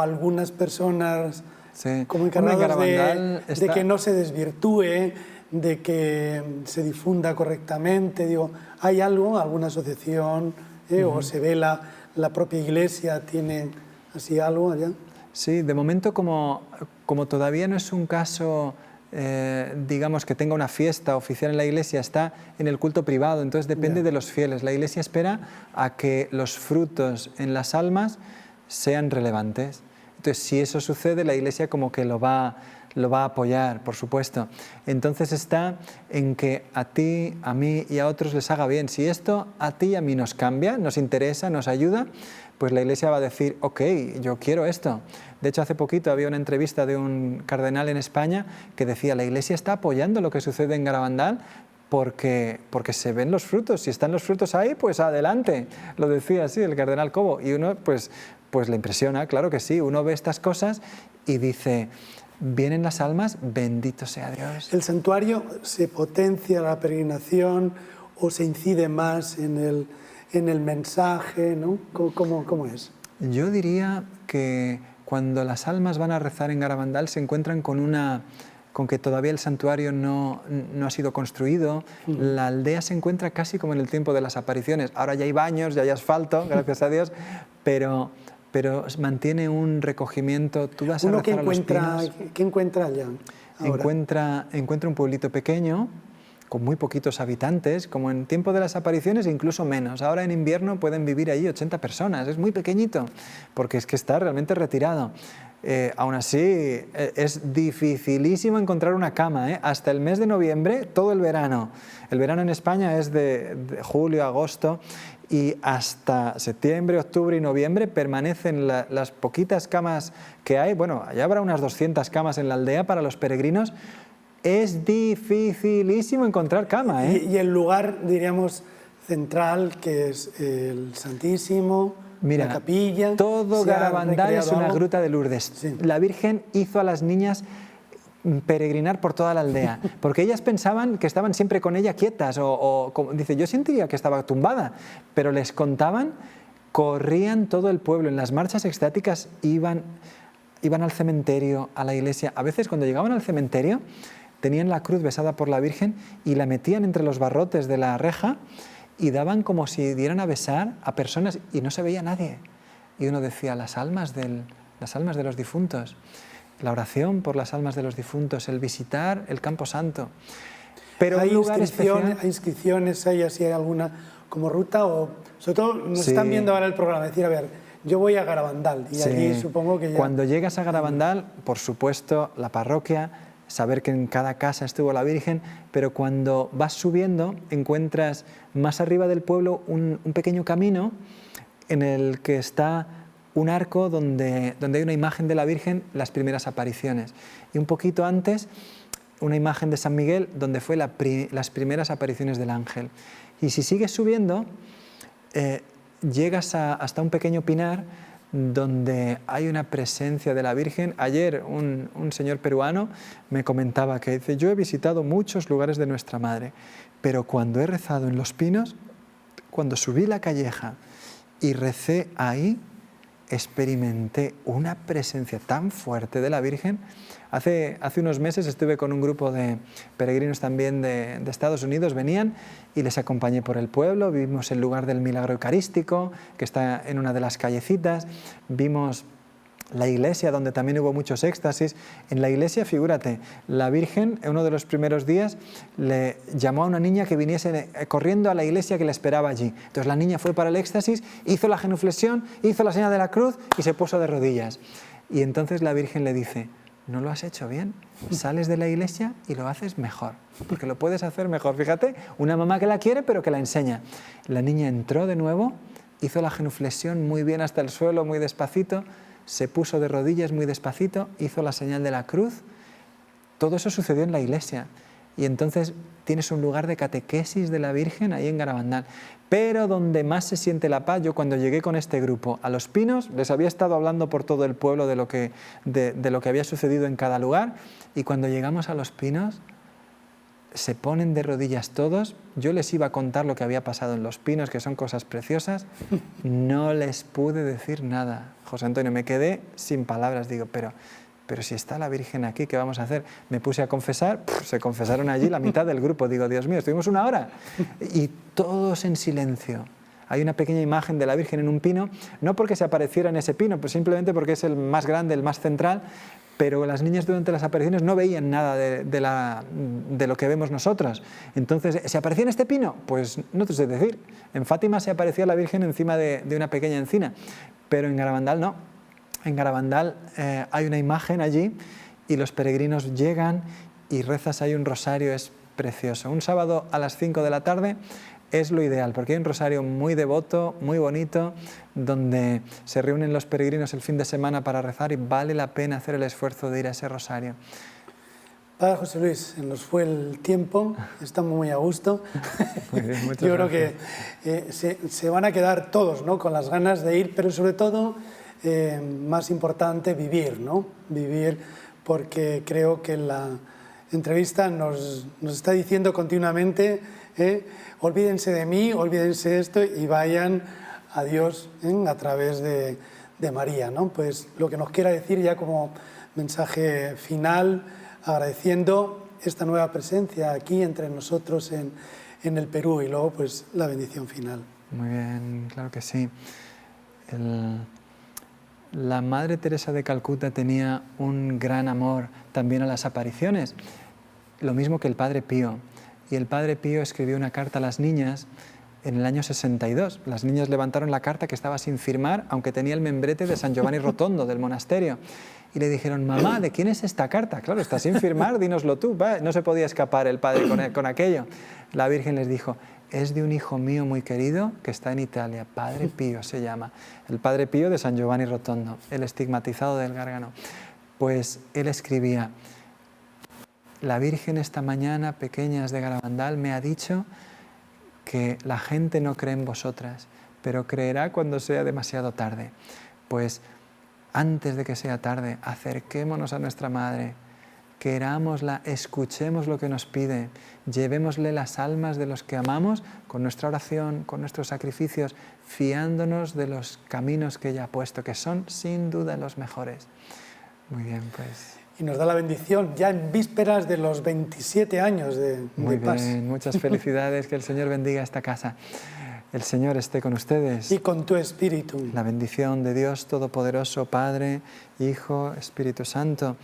algunas personas como encargadas de que no se desvirtúe, de que se difunda correctamente. Digo, ¿hay algo, alguna asociación, o se ve la propia Iglesia, tiene así algo allá? Sí, de momento como todavía no es un caso, digamos, que tenga una fiesta oficial en la Iglesia, está en el culto privado, entonces depende de los fieles. La Iglesia espera a que los frutos en las almas sean relevantes. Entonces, si eso sucede, la Iglesia como que lo va a apoyar, por supuesto. Entonces está en que a ti, a mí y a otros les haga bien. Si esto a ti y a mí nos cambia, nos interesa, nos ayuda, pues la Iglesia va a decir, ok, yo quiero esto. De hecho, hace poquito había una entrevista de un cardenal en España que decía, la Iglesia está apoyando lo que sucede en Garabandal porque se ven los frutos. Si están los frutos ahí, pues adelante. Lo decía así el cardenal Cobo. Y uno pues le impresiona, claro que sí. Uno ve estas cosas y dice, vienen las almas, bendito sea Dios. ¿El santuario se potencia la peregrinación o se incide más en el mensaje, ¿no? ¿Cómo es? Yo diría que cuando las almas van a rezar en Garabandal se encuentran con que todavía el santuario no ha sido construido. La aldea se encuentra casi como en el tiempo de las apariciones. Ahora ya hay baños, ya hay asfalto, gracias a Dios, pero mantiene un recogimiento. Tú vas a rezar a los Pinos. ¿Qué encuentra allá ahora? Encuentra un pueblito pequeño, con muy poquitos habitantes, como en tiempo de las apariciones, incluso menos. Ahora en invierno pueden vivir allí 80 personas, es muy pequeño, porque es que está realmente retirado. Aún así, es dificilísimo encontrar una cama, hasta el mes de noviembre, todo el verano. El verano en España es de julio, agosto, y hasta septiembre, octubre y noviembre permanecen las poquitas camas que hay. Bueno, allá habrá unas 200 camas en la aldea para los peregrinos. Es dificilísimo encontrar cama, ¿eh? Y el lugar, diríamos, central, que es el Santísimo, mira, la capilla... todo Garabandal es una gruta de Lourdes. Sí. La Virgen hizo a las niñas peregrinar por toda la aldea, porque ellas pensaban que estaban siempre con ella quietas, dice, yo sentiría que estaba tumbada, pero les contaban, corrían todo el pueblo, en las marchas extáticas iban al cementerio, a la iglesia. A veces cuando llegaban al cementerio tenían la cruz besada por la Virgen y la metían entre los barrotes de la reja y daban como si dieran a besar a personas y no se veía nadie. Y uno decía, las almas de los difuntos, la oración por las almas de los difuntos, el visitar el Campo Santo. Pero ¿Hay un lugar especial... ¿Hay inscripciones? ¿Hay alguna como ruta? O sobre todo nos están viendo ahora el programa, decir, a ver, yo voy a Garabandal y allí supongo que ya... Cuando llegas a Garabandal, por supuesto, la parroquia, saber que en cada casa estuvo la Virgen, pero cuando vas subiendo encuentras más arriba del pueblo un pequeño camino en el que está un arco donde hay una imagen de la Virgen, las primeras apariciones. Y un poquito antes, una imagen de San Miguel, donde fue las primeras apariciones del ángel. Y si sigues subiendo, llegas hasta un pequeño pinar donde hay una presencia de la Virgen. Ayer un señor peruano me comentaba que dice, yo he visitado muchos lugares de nuestra Madre, pero cuando he rezado en Los Pinos, cuando subí la calleja y recé ahí, experimenté una presencia tan fuerte de la Virgen. Hace unos meses estuve con un grupo de peregrinos también de Estados Unidos, venían y les acompañé por el pueblo, vimos el lugar del milagro eucarístico, que está en una de las callecitas, vimos la iglesia donde también hubo muchos éxtasis. En la iglesia, figúrate, la Virgen en uno de los primeros días le llamó a una niña que viniese corriendo a la iglesia que le esperaba allí. Entonces la niña fue para el éxtasis, hizo la genuflexión, hizo la señal de la cruz y se puso de rodillas. Y entonces la Virgen le dice, no lo has hecho bien, sales de la iglesia y lo haces mejor, porque lo puedes hacer mejor. Fíjate, una mamá que la quiere pero que la enseña. La niña entró de nuevo, hizo la genuflexión muy bien hasta el suelo, muy despacito, se puso de rodillas muy despacito, hizo la señal de la cruz. Todo eso sucedió en la iglesia. Y entonces tienes un lugar de catequesis de la Virgen ahí en Garabandal. Pero donde más se siente la paz, yo cuando llegué con este grupo a Los Pinos, les había estado hablando por todo el pueblo de lo que había sucedido en cada lugar, y cuando llegamos a Los Pinos, se ponen de rodillas todos. Yo les iba a contar lo que había pasado en Los Pinos, que son cosas preciosas. No les pude decir nada. José Antonio, me quedé sin palabras. Digo, pero si está la Virgen aquí, ¿qué vamos a hacer? Me puse a confesar, se confesaron allí la mitad del grupo. Digo, Dios mío, estuvimos una hora. Y todos en silencio. Hay una pequeña imagen de la Virgen en un pino, no porque se apareciera en ese pino, pues simplemente porque es el más grande, el más central, pero las niñas durante las apariciones no veían nada de lo que vemos nosotros. Entonces, ¿se aparecía en este pino? Pues no te sé decir. En Fátima se aparecía la Virgen encima de una pequeña encina, pero en Garabandal no. en Garabandal hay una imagen allí y los peregrinos llegan y rezas ahí un rosario, es precioso. Un sábado a las 5 de la tarde es lo ideal, porque hay un rosario muy devoto, muy bonito, donde se reúnen los peregrinos el fin de semana para rezar y vale la pena hacer el esfuerzo de ir a ese rosario. Padre José Luis, se nos fue el tiempo, estamos muy a gusto. Muy bien, muchas Yo creo gracias. que se van a quedar todos, ¿no?, con las ganas de ir, pero sobre todo, más importante, vivir, ¿no? Vivir, porque creo que la entrevista nos está diciendo continuamente, olvídense de mí, olvídense de esto y vayan a Dios a través de María, ¿no? Pues lo que nos quiera decir ya como mensaje final, agradeciendo esta nueva presencia aquí entre nosotros en el Perú y luego pues la bendición final. Muy bien, claro que sí. La Madre Teresa de Calcuta tenía un gran amor también a las apariciones, lo mismo que el Padre Pío. Y el Padre Pío escribió una carta a las niñas en el año 62. Las niñas levantaron la carta que estaba sin firmar, aunque tenía el membrete de San Giovanni Rotondo, del monasterio. Y le dijeron, mamá, ¿de quién es esta carta? Claro, está sin firmar, dínoslo tú. Va. No se podía escapar el padre con aquello. La Virgen les dijo, es de un hijo mío muy querido que está en Italia, Padre Pío se llama. El Padre Pío de San Giovanni Rotondo, el estigmatizado del Gárgano. Pues él escribía, la Virgen esta mañana, pequeñas de Garabandal, me ha dicho que la gente no cree en vosotras, pero creerá cuando sea demasiado tarde. Pues antes de que sea tarde, acerquémonos a nuestra Madre, querámosla, escuchemos lo que nos pide, llevémosle las almas de los que amamos con nuestra oración, con nuestros sacrificios, fiándonos de los caminos que ella ha puesto, que son sin duda los mejores. Muy bien, pues. Y nos da la bendición ya en vísperas de los 27 años de paz. Muy bien, muchas felicidades, que el Señor bendiga esta casa. El Señor esté con ustedes. Y con tu espíritu. La bendición de Dios Todopoderoso, Padre, Hijo, Espíritu Santo,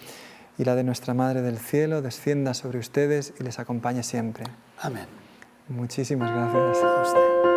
y la de nuestra Madre del Cielo descienda sobre ustedes y les acompañe siempre. Amén. Muchísimas gracias. A usted.